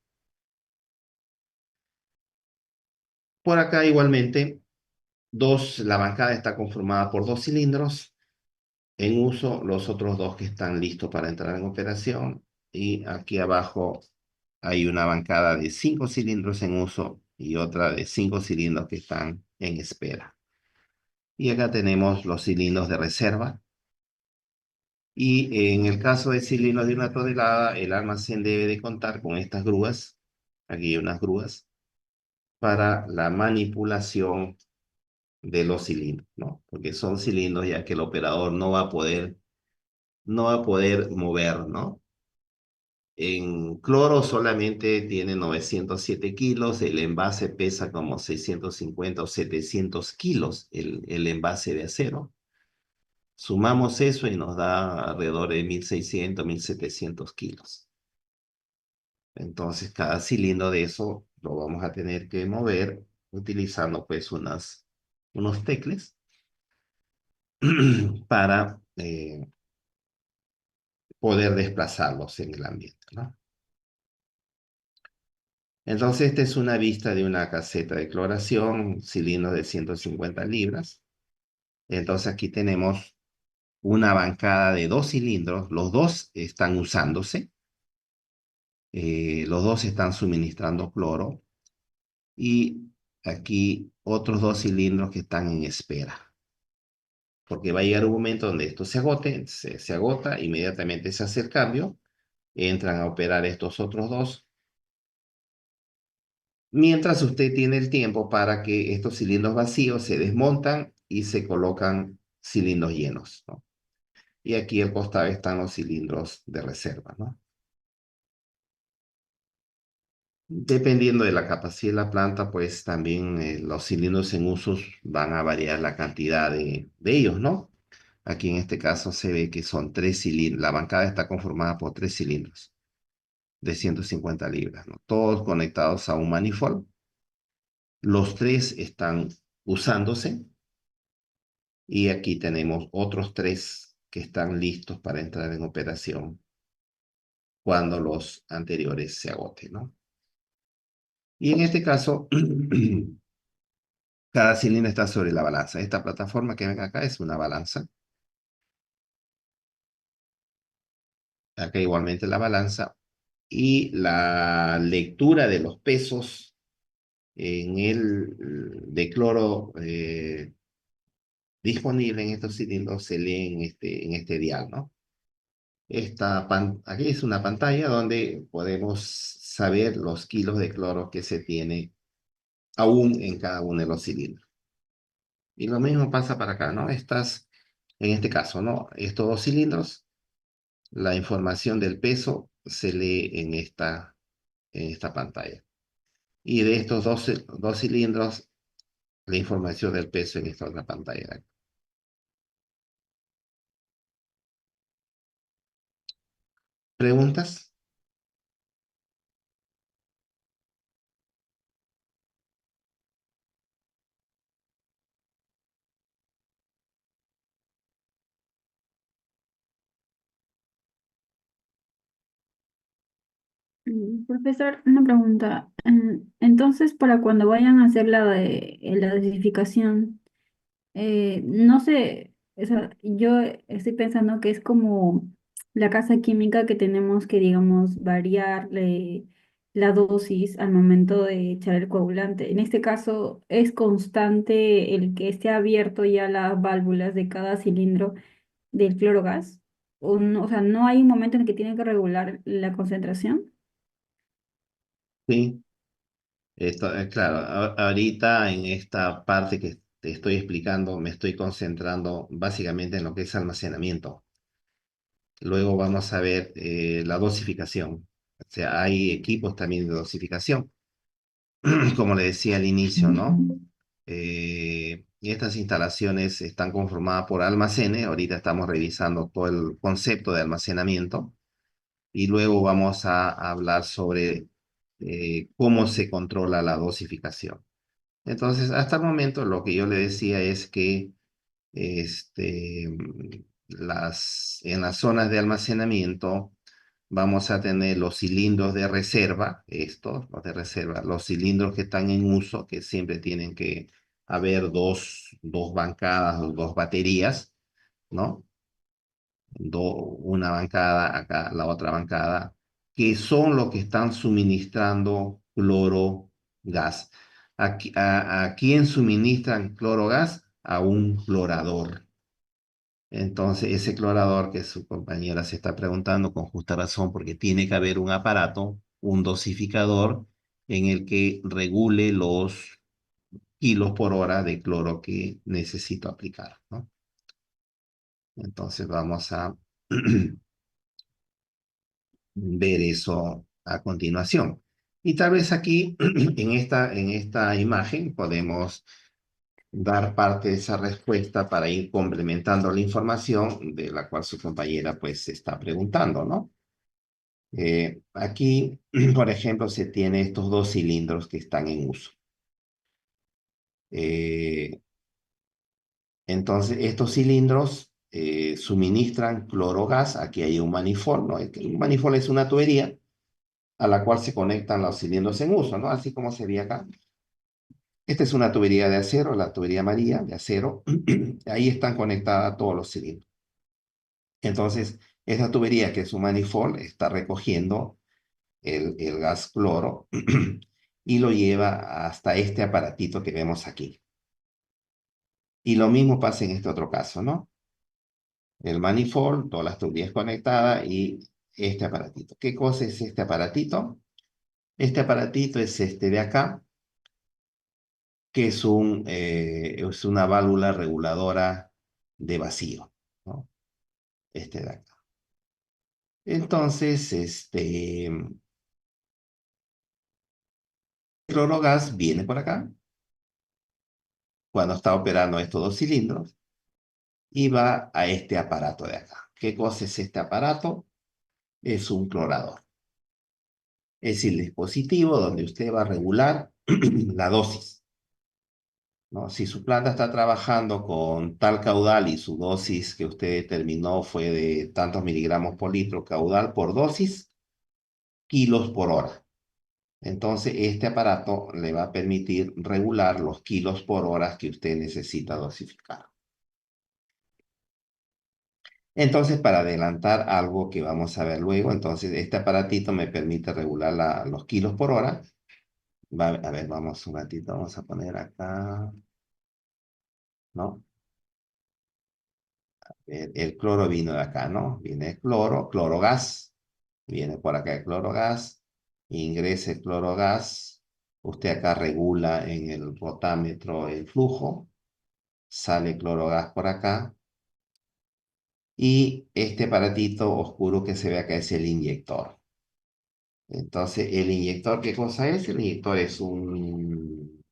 Por acá igualmente, la bancada está conformada por dos cilindros en uso, los otros dos que están listos para entrar en operación. Y aquí abajo hay una bancada de 5 cilindros en uso y otra de 5 cilindros que están en espera. Y acá tenemos los cilindros de reserva. Y en el caso de cilindros de 1 tonelada, el almacén debe de contar con estas grúas. Aquí hay unas grúas para la manipulación de los cilindros, ¿no? Porque son cilindros ya que el operador no va a poder mover, ¿no? En cloro solamente tiene 907 kilos, el envase pesa como 650 o 700 kilos, el envase de acero. Sumamos eso y nos da alrededor de 1600, 1700 kilos. Entonces, cada cilindro de eso lo vamos a tener que mover utilizando pues unos tecles para poder desplazarlos en el ambiente, ¿no? Entonces, esta es una vista de una caseta de cloración, cilindros de 150 libras. Entonces, aquí tenemos una bancada de 2 cilindros, los dos están usándose, los dos están suministrando cloro y aquí otros 2 cilindros que están en espera. Porque va a llegar un momento donde esto se agote, se agota, inmediatamente se hace el cambio, entran a operar estos otros dos, mientras usted tiene el tiempo para que estos cilindros vacíos se desmontan y se colocan cilindros llenos, ¿no? Y aquí al costado están los cilindros de reserva, ¿no? Dependiendo de la capacidad de la planta, pues también los cilindros en usos van a variar la cantidad de ellos, ¿no? Aquí en este caso se ve que son 3 cilindros. La bancada está conformada por 3 cilindros de 150 libras, ¿no? Todos conectados a un manifold. Los tres están usándose y aquí tenemos otros 3 que están listos para entrar en operación cuando los anteriores se agoten, ¿no? Y en este caso, cada cilindro está sobre la balanza. Esta plataforma que ven acá es una balanza. Acá igualmente la balanza. Y la lectura de los pesos en el de cloro disponible en estos cilindros se lee en este dial, ¿no? Aquí es una pantalla donde podemos saber los kilos de cloro que se tiene aún en cada uno de los cilindros. Y lo mismo pasa para acá, ¿no? En este caso, ¿no? Estos 2 cilindros, la información del peso se lee en esta pantalla. Y de estos dos cilindros, la información del peso en esta otra pantalla. ¿Preguntas? Profesor, una pregunta. Entonces, para cuando vayan a hacer la dosificación, no sé, o sea, yo estoy pensando que es como la casa química que tenemos que, digamos, variarle la dosis al momento de echar el coagulante. En este caso, ¿es constante el que esté abierto ya las válvulas de cada cilindro del clorogas? O, no, o sea, ¿no hay un momento en el que tienen que regular la concentración? Sí. Claro, ahorita en esta parte que te estoy explicando, me estoy concentrando básicamente en lo que es almacenamiento. Luego vamos a ver la dosificación. O sea, hay equipos también de dosificación, como le decía al inicio, ¿no? estas instalaciones están conformadas por almacenes. Ahorita estamos revisando todo el concepto de almacenamiento y luego vamos a hablar sobre cómo se controla la dosificación. Entonces, hasta el momento lo que yo le decía es que en las zonas de almacenamiento vamos a tener los cilindros de reserva, estos, los de reserva, los cilindros que están en uso, que siempre tienen que haber dos bancadas o dos baterías, ¿no? Una bancada acá, la otra bancada, que son los que están suministrando cloro gas. ¿A quién suministran cloro gas? A un clorador. Entonces, ese clorador que su compañera se está preguntando con justa razón, porque tiene que haber un aparato, un dosificador, en el que regule los kilos por hora de cloro que necesito aplicar, ¿no? Entonces, vamos a ver eso a continuación. Y tal vez aquí, en esta imagen, podemos dar parte de esa respuesta para ir complementando la información de la cual su compañera pues se está preguntando, ¿no? Aquí, por ejemplo, se tiene estos dos cilindros que están en uso. Eh, entonces, estos cilindros suministran clorogas. Aquí hay un manifold, ¿no? Un manifold es una tubería a la cual se conectan los cilindros en uso, ¿no? Así como se ve acá. Esta es una tubería de acero, la tubería amarilla de acero. Ahí están conectados todos los cilindros. Entonces, esa tubería que es un manifold está recogiendo el gas cloro y lo lleva hasta este aparatito que vemos aquí. Y lo mismo pasa en este otro caso, ¿no? El manifold, todas las tuberías conectadas y este aparatito. ¿Qué cosa es este aparatito? Este aparatito es este de acá, que es una válvula reguladora de vacío, ¿no? Este de acá. Entonces, el clorogas viene por acá, cuando está operando estos dos cilindros, y va a este aparato de acá. ¿Qué cosa es este aparato? Es un clorador. Es el dispositivo donde usted va a regular la dosis, ¿no? Si su planta está trabajando con tal caudal y su dosis que usted determinó fue de tantos miligramos por litro, caudal por dosis, kilos por hora. Entonces, este aparato le va a permitir regular los kilos por hora que usted necesita dosificar. Entonces, para adelantar algo que vamos a ver luego, entonces este aparatito me permite regular los kilos por hora. A ver, vamos un ratito, vamos a poner acá, ¿no? El cloro vino de acá, ¿no? Viene el cloro, clorogas, viene por acá el clorogas, ingresa el clorogas, usted acá regula en el rotámetro el flujo, sale clorogas por acá, y este aparatito oscuro que se ve acá es el inyector. Entonces, el inyector, ¿qué cosa es? El inyector es un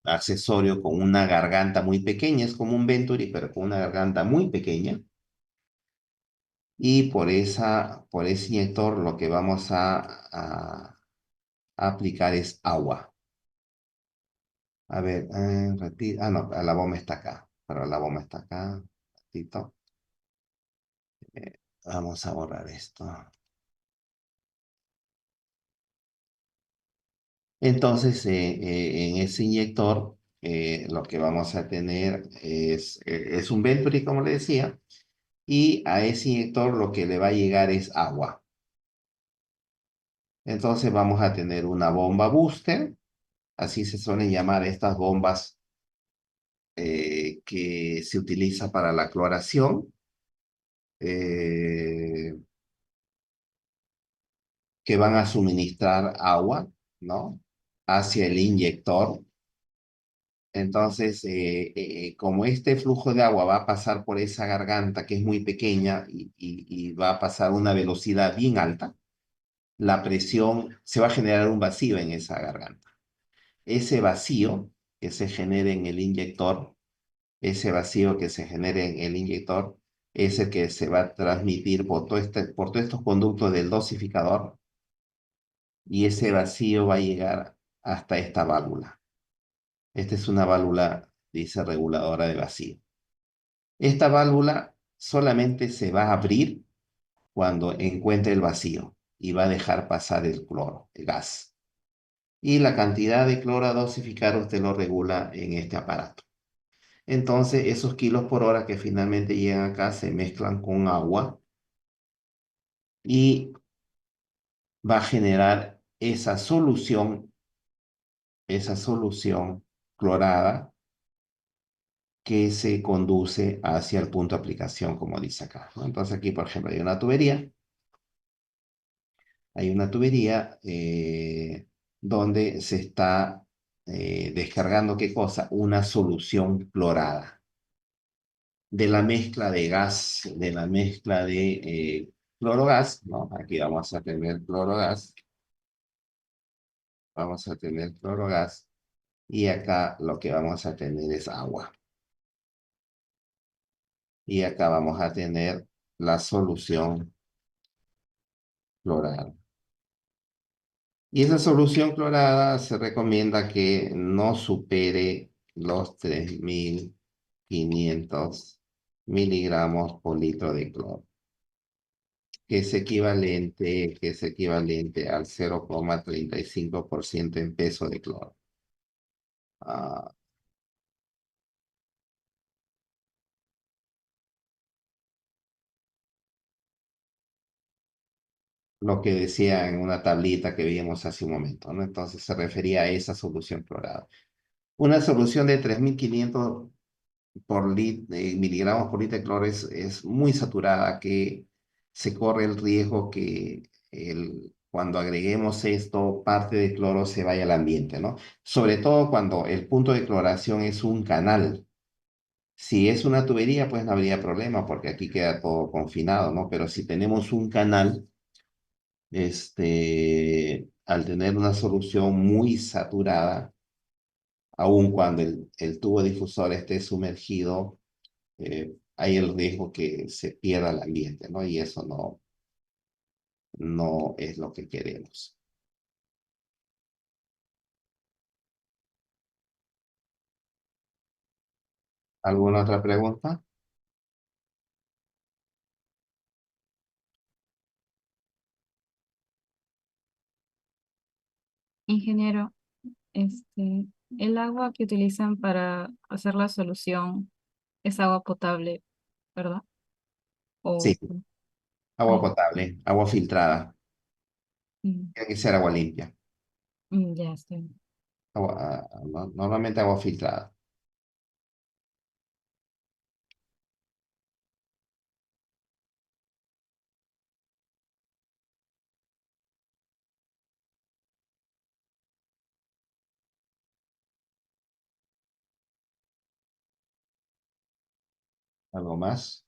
accesorio con una garganta muy pequeña, es como un Venturi, pero con una garganta muy pequeña. Y por ese inyector lo que vamos a aplicar es agua. A ver, no, la bomba está acá, pero la bomba está acá. Ratito. Vamos a borrar esto. Entonces, en ese inyector, lo que vamos a tener es un Venturi, como le decía, y a ese inyector lo que le va a llegar es agua. Entonces vamos a tener una bomba booster, así se suelen llamar estas bombas que se utiliza para la cloración, eh, que van a suministrar agua, ¿no? Hacia el inyector. Entonces, como este flujo de agua va a pasar por esa garganta que es muy pequeña y va a pasar a una velocidad bien alta, la presión, se va a generar un vacío en esa garganta. Ese vacío que se genere en el inyector, ese vacío que se genere en el inyector, es el que se va a transmitir por todos estos conductos del dosificador y ese vacío va a llegar hasta esta válvula. Esta es una válvula, dice, reguladora de vacío. Esta válvula solamente se va a abrir cuando encuentre el vacío y va a dejar pasar el cloro, el gas. Y la cantidad de cloro a dosificar usted lo regula en este aparato. Entonces, esos kilos por hora que finalmente llegan acá se mezclan con agua y va a generar esa solución clorada que se conduce hacia el punto de aplicación, como dice acá, ¿no? Entonces aquí, por ejemplo, hay una tubería donde se está descargando, ¿qué cosa? Una solución clorada de la mezcla de gas, de la mezcla de clorogas, ¿no? Aquí vamos a tener clorogas, y acá lo que vamos a tener es agua. Y acá vamos a tener la solución clorada. Y esa solución clorada se recomienda que no supere los 3.500 miligramos por litro de cloro, que es equivalente al 0,35% en peso de cloro. Ah, lo que decía en una tablita que vimos hace un momento, ¿no? Entonces se refería a esa solución clorada. Una solución de 3.500 miligramos por litro de cloro es muy saturada, que se corre el riesgo que cuando agreguemos esto, parte de cloro se vaya al ambiente, ¿no? Sobre todo cuando el punto de cloración es un canal. Si es una tubería, pues no habría problema porque aquí queda todo confinado, ¿no? Pero si tenemos un canal, al tener una solución muy saturada, aun cuando el tubo difusor esté sumergido, hay el riesgo que se pierda el ambiente, ¿no? Y eso no es lo que queremos. ¿Alguna otra pregunta? Ingeniero, el agua que utilizan para hacer la solución es agua potable, ¿verdad? Sí, O, agua ay, potable, agua filtrada. mm, Tiene que ser agua limpia. ya estoy. Normalmente agua filtrada. ¿Algo más?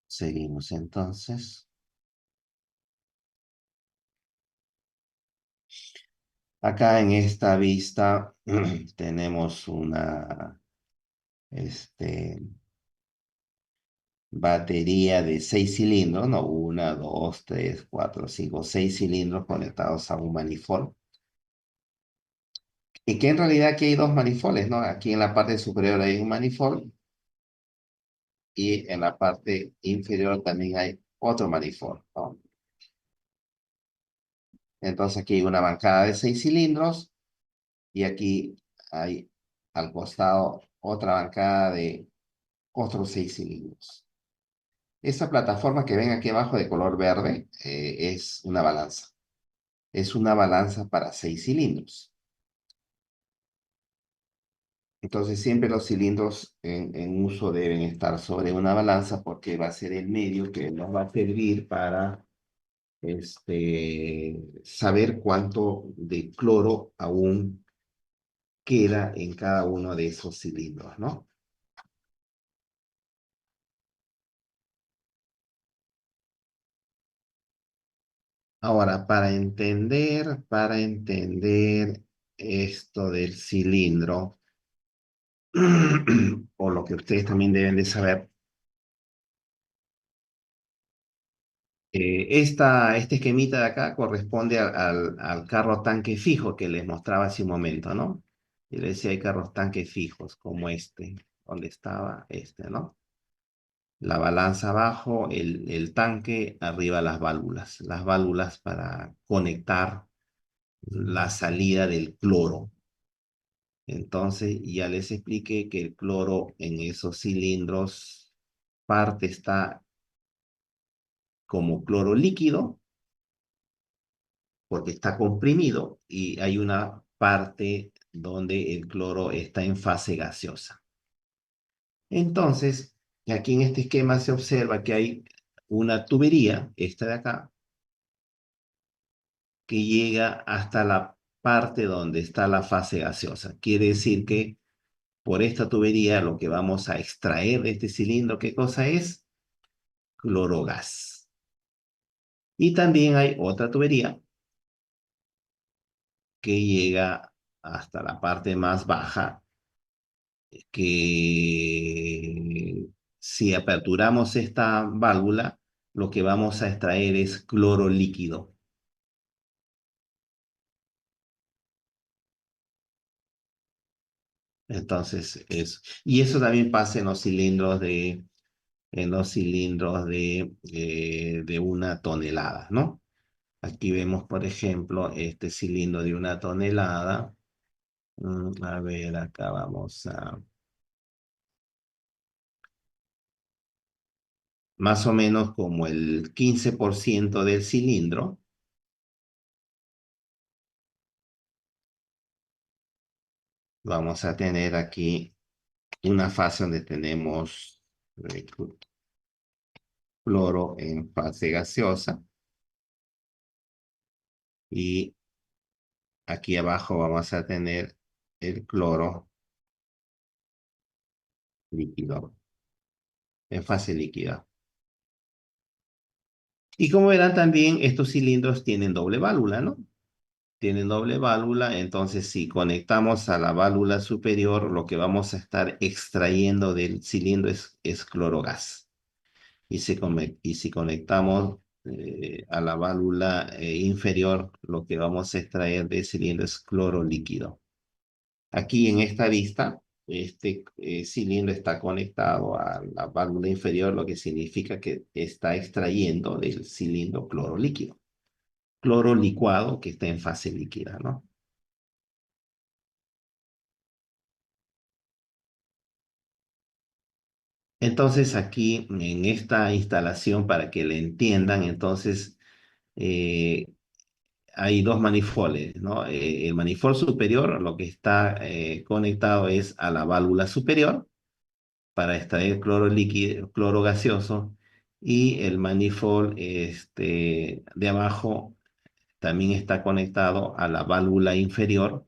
Seguimos entonces. Acá en esta vista tenemos una este, batería de 6 cilindros, ¿no? Una, dos, tres, cuatro, cinco, 6 cilindros conectados a un manifold. Y que en realidad aquí hay dos manifoldes, ¿no? Aquí en la parte superior hay un manifold y en la parte inferior también hay otro manifold, ¿no? Entonces aquí hay una bancada de 6 cilindros y aquí hay al costado otra bancada de otros 6 cilindros. Esta plataforma que ven aquí abajo de color verde es una balanza. Es una balanza para 6 cilindros. Entonces siempre los cilindros en uso deben estar sobre una balanza porque va a ser el medio que nos va a servir para saber cuánto de cloro aún queda en cada uno de esos cilindros, ¿no? Ahora, para entender esto del cilindro, o lo que ustedes también deben de saber, este esquemita de acá corresponde al carro tanque fijo que les mostraba hace un momento, ¿no? Y les decía, hay carros tanques fijos, como este, donde estaba este, ¿no? La balanza abajo, el tanque, arriba las válvulas para conectar la salida del cloro. Entonces, ya les expliqué que el cloro en esos cilindros, parte está como cloro líquido, porque está comprimido, y hay una parte donde el cloro está en fase gaseosa. Entonces, aquí en este esquema se observa que hay una tubería, esta de acá, que llega hasta la parte donde está la fase gaseosa. Quiere decir que por esta tubería lo que vamos a extraer de este cilindro, ¿qué cosa es? Clorogas. Y también hay otra tubería que llega hasta la parte más baja, que si aperturamos esta válvula, lo que vamos a extraer es cloro líquido. Entonces, y eso también pasa en los cilindros de 1 tonelada, ¿no? Aquí vemos, por ejemplo, este cilindro de 1 tonelada. A ver, acá vamos a... Más o menos como el 15% del cilindro. Vamos a tener aquí una fase donde tenemos eh, cloro en fase gaseosa. Y aquí abajo vamos a tener el cloro líquido, en fase líquida. Y como verán también, estos cilindros tienen doble válvula, ¿no? Tienen doble válvula, entonces si conectamos a la válvula superior, lo que vamos a estar extrayendo del cilindro es clorogas. Y si conectamos a la válvula inferior, lo que vamos a extraer del cilindro es cloro líquido. Aquí en esta vista, este cilindro está conectado a la válvula inferior, lo que significa que está extrayendo del cilindro cloro líquido. Cloro licuado que está en fase líquida, ¿no? Entonces aquí en esta instalación, para que le entiendan, entonces eh, hay dos manifoldes, ¿no? El manifold superior, lo que está conectado es a la válvula superior para extraer cloro líquido, cloro gaseoso, y el manifold de abajo también está conectado a la válvula inferior,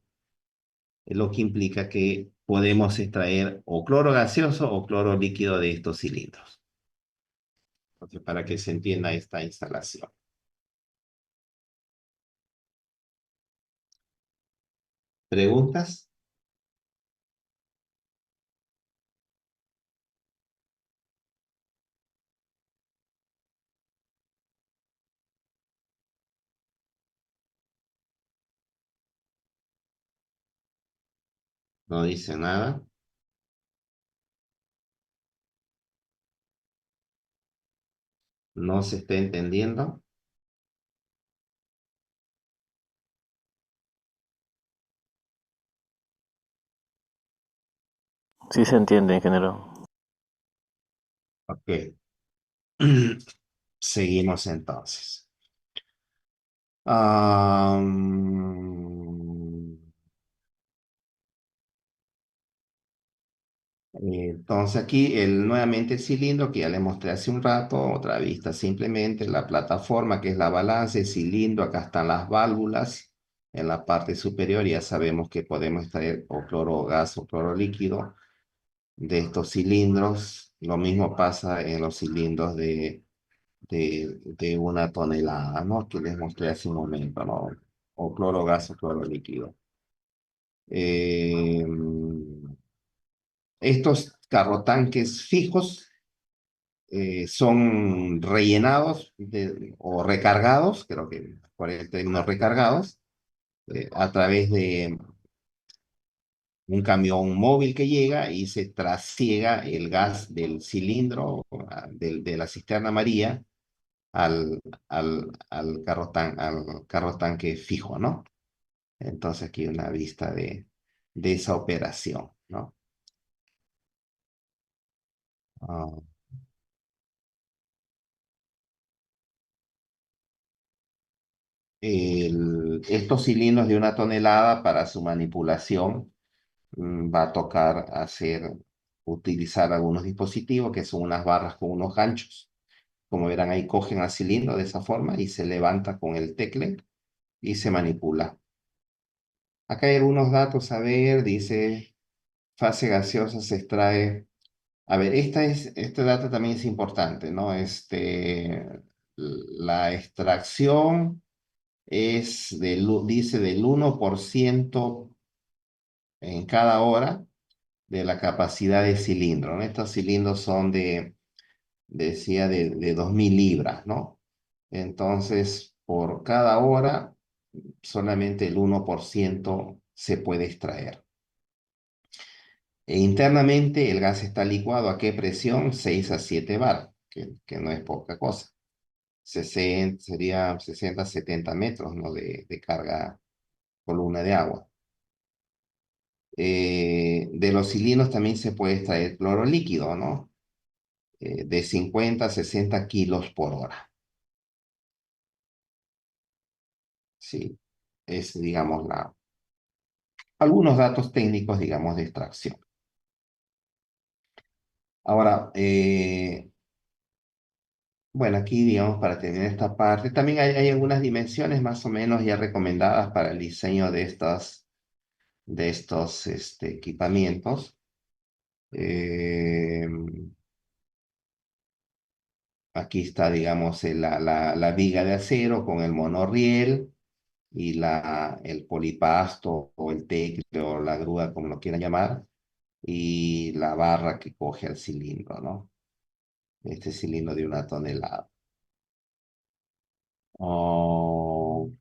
lo que implica que podemos extraer o cloro gaseoso o cloro líquido de estos cilindros. Entonces, para que se entienda esta instalación. ¿Preguntas? No dice nada. No se está entendiendo. Sí se entiende, ingeniero. Ok. Seguimos entonces. Am, entonces aquí nuevamente el cilindro que ya le mostré hace un rato, otra vista simplemente la plataforma que es la balanza, el cilindro, acá están las válvulas. En la parte superior ya sabemos que podemos extraer o cloro gas o cloro líquido de estos cilindros. Lo mismo pasa en los cilindros de una tonelada, ¿no? Que les mostré hace un momento, ¿no? O cloro gas o cloro líquido. Eh, Estos carrotanques fijos son rellenados o recargados, creo que por el término recargados, a través de un camión móvil que llega y se trasiega el gas del cilindro, de la cisterna María, al carro tanque fijo, ¿no? Entonces aquí una vista de esa operación, ¿no? Ah, estos cilindros de una tonelada para su manipulación va a tocar utilizar algunos dispositivos que son unas barras con unos ganchos. Como verán ahí cogen al cilindro de esa forma y se levanta con el tecle y se manipula. Acá hay algunos datos a ver, dice fase gaseosa se extrae. A ver, este dato también es importante, ¿no? La extracción dice del 1% en cada hora de la capacidad de cilindro, ¿no? Estos cilindros son decía, de 2000 libras, ¿no? Entonces, por cada hora, solamente el 1% se puede extraer. E internamente, el gas está licuado ¿a qué presión? 6 a 7 bar, que no es poca cosa. 60 70 metros, ¿no? De carga columna de agua. De los cilindros también se puede extraer cloro líquido, ¿no? De 50 a 60 kilos por hora. Sí, es, digamos, algunos datos técnicos, digamos, de extracción. Ahora, bueno, aquí, digamos, para terminar esta parte, también hay algunas dimensiones más o menos ya recomendadas para el diseño de estos equipamientos. Eh, Aquí está, digamos, la viga de acero con el monorriel y el polipasto o el tecle o la grúa, como lo quieran llamar, y la barra que coge al cilindro, ¿no? Este cilindro de una tonelada. Oh,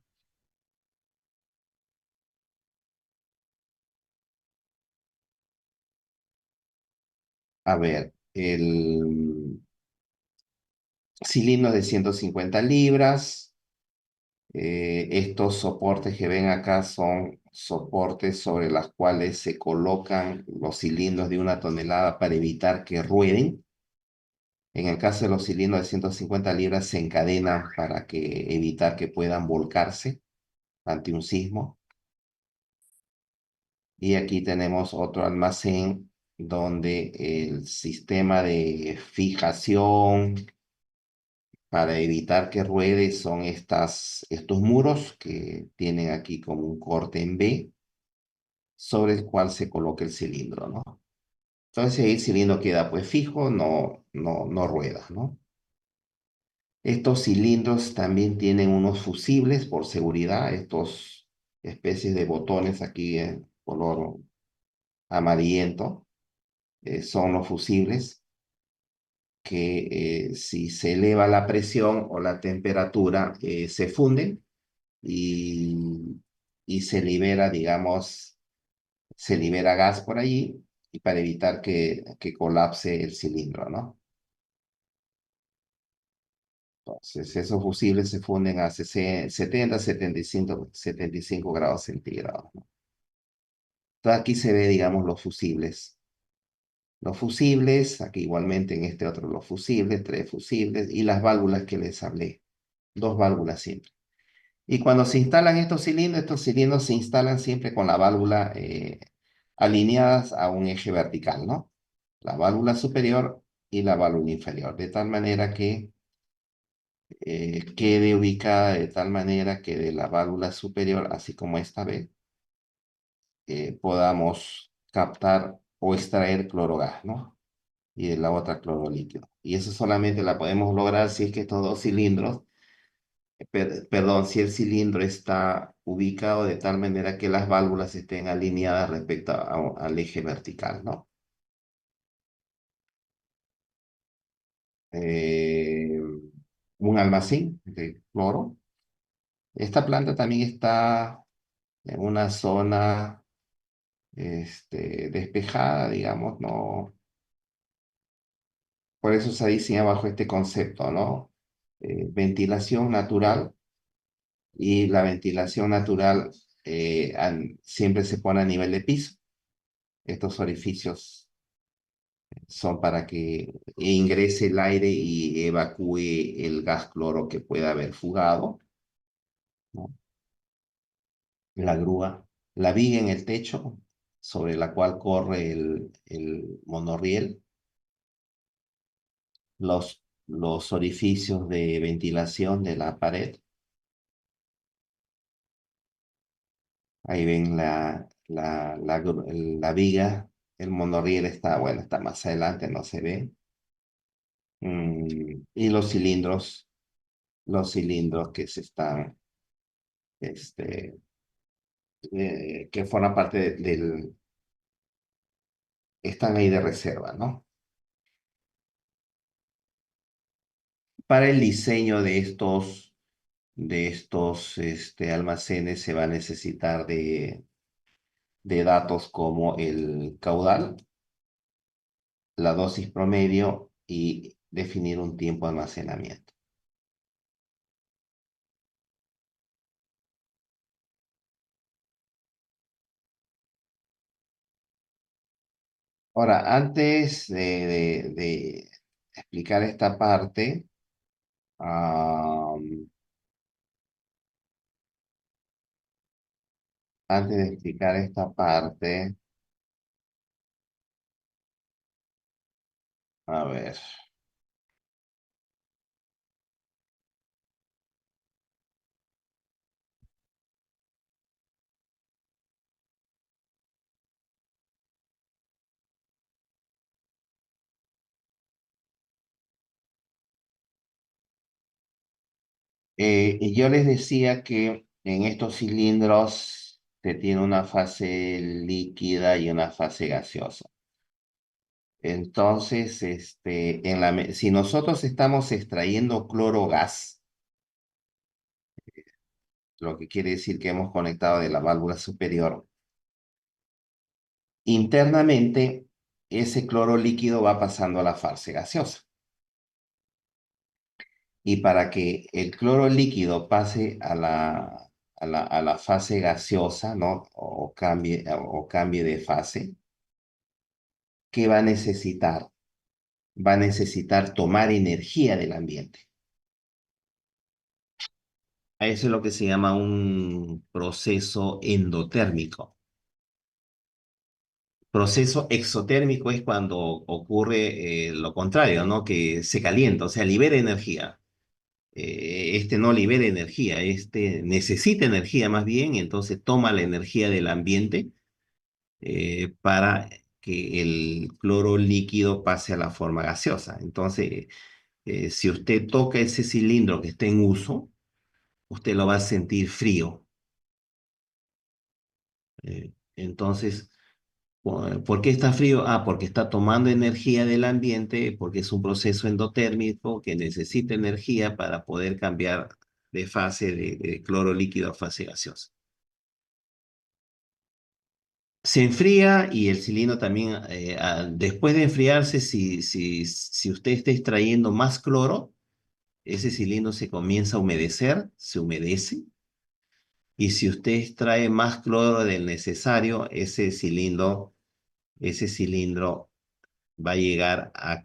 a ver, el cilindro de 150 libras. Estos soportes que ven acá son soportes sobre los cuales se colocan los cilindros de una tonelada para evitar que rueden. En el caso de los cilindros de 150 libras se encadenan para evitar que puedan volcarse ante un sismo. Y aquí tenemos otro almacén donde el sistema de fijación para evitar que ruede son estos muros que tienen aquí como un corte en B sobre el cual se coloca el cilindro, ¿no? Entonces ahí el cilindro queda pues fijo, no rueda, ¿no? Estos cilindros también tienen unos fusibles por seguridad, estos especies de botones aquí en color amarillento, son los fusibles que si se eleva la presión o la temperatura se funden y, y se libera, digamos, se libera gas por allí y para evitar que colapse el cilindro, ¿no? Entonces, esos fusibles se funden a 70, 75 grados centígrados, ¿no? Entonces, aquí se ve, digamos, los fusibles. Los fusibles, aquí igualmente en este otro los fusibles, 3 fusibles y las válvulas que les hablé. 2 válvulas siempre. Y cuando se instalan estos cilindros se instalan siempre con la válvula alineadas a un eje vertical, ¿no? La válvula superior y la válvula inferior, de tal manera que quede ubicada de tal manera que de la válvula superior, así como esta vez, podamos captar o extraer clorogas, ¿no? y la otra cloro líquido. Y eso solamente la podemos lograr si es que estos dos cilindros, perdón, si el cilindro está ubicado de tal manera que las válvulas estén alineadas respecto al eje vertical, ¿no? Eh, un almacén de cloro. Esta planta también está en una zona despejada, digamos, ¿no? Por eso se diseña bajo este concepto, ¿no? Ventilación natural, y la ventilación natural siempre se pone a nivel de piso. Estos orificios son para que ingrese el aire y evacúe el gas cloro que pueda haber fugado, ¿no? La grúa, la viga en el techo sobre la cual corre el monorriel, los orificios de ventilación de la pared. Ahí ven la viga, el monorriel está, bueno, está más adelante, no se ve. Y los cilindros que se están, este, que forman parte están ahí de reserva, ¿no? Para el diseño de estos almacenes se va a necesitar de datos como el caudal, la dosis promedio y definir un tiempo de almacenamiento. Ahora, antes de explicar esta parte, antes de explicar esta parte, a ver. Y yo les decía que en estos cilindros se tiene una fase líquida y una fase gaseosa. Entonces, si nosotros estamos extrayendo cloro gas, lo que quiere decir que hemos conectado de la válvula superior, internamente ese cloro líquido va pasando a la fase gaseosa. Y para que el cloro líquido pase a la fase gaseosa, ¿no? O cambie de fase, ¿qué va a necesitar? Va a necesitar tomar energía del ambiente. A eso es lo que se llama un proceso endotérmico. Proceso exotérmico es cuando ocurre lo contrario, ¿no? Que se calienta, o sea, libera energía. Este no libera energía, este necesita energía más bien, y entonces toma la energía del ambiente para que el cloro líquido pase a la forma gaseosa. Entonces, si usted toca ese cilindro que está en uso, usted lo va a sentir frío. Entonces, ¿por qué está frío? Ah, porque está tomando energía del ambiente, porque es un proceso endotérmico que necesita energía para poder cambiar de fase de cloro líquido a fase gaseosa. Se enfría y el cilindro también, después de enfriarse, si usted está extrayendo más cloro, ese cilindro se comienza a humedecer, se humedece. Y si usted extrae más cloro del necesario, ese cilindro va a llegar a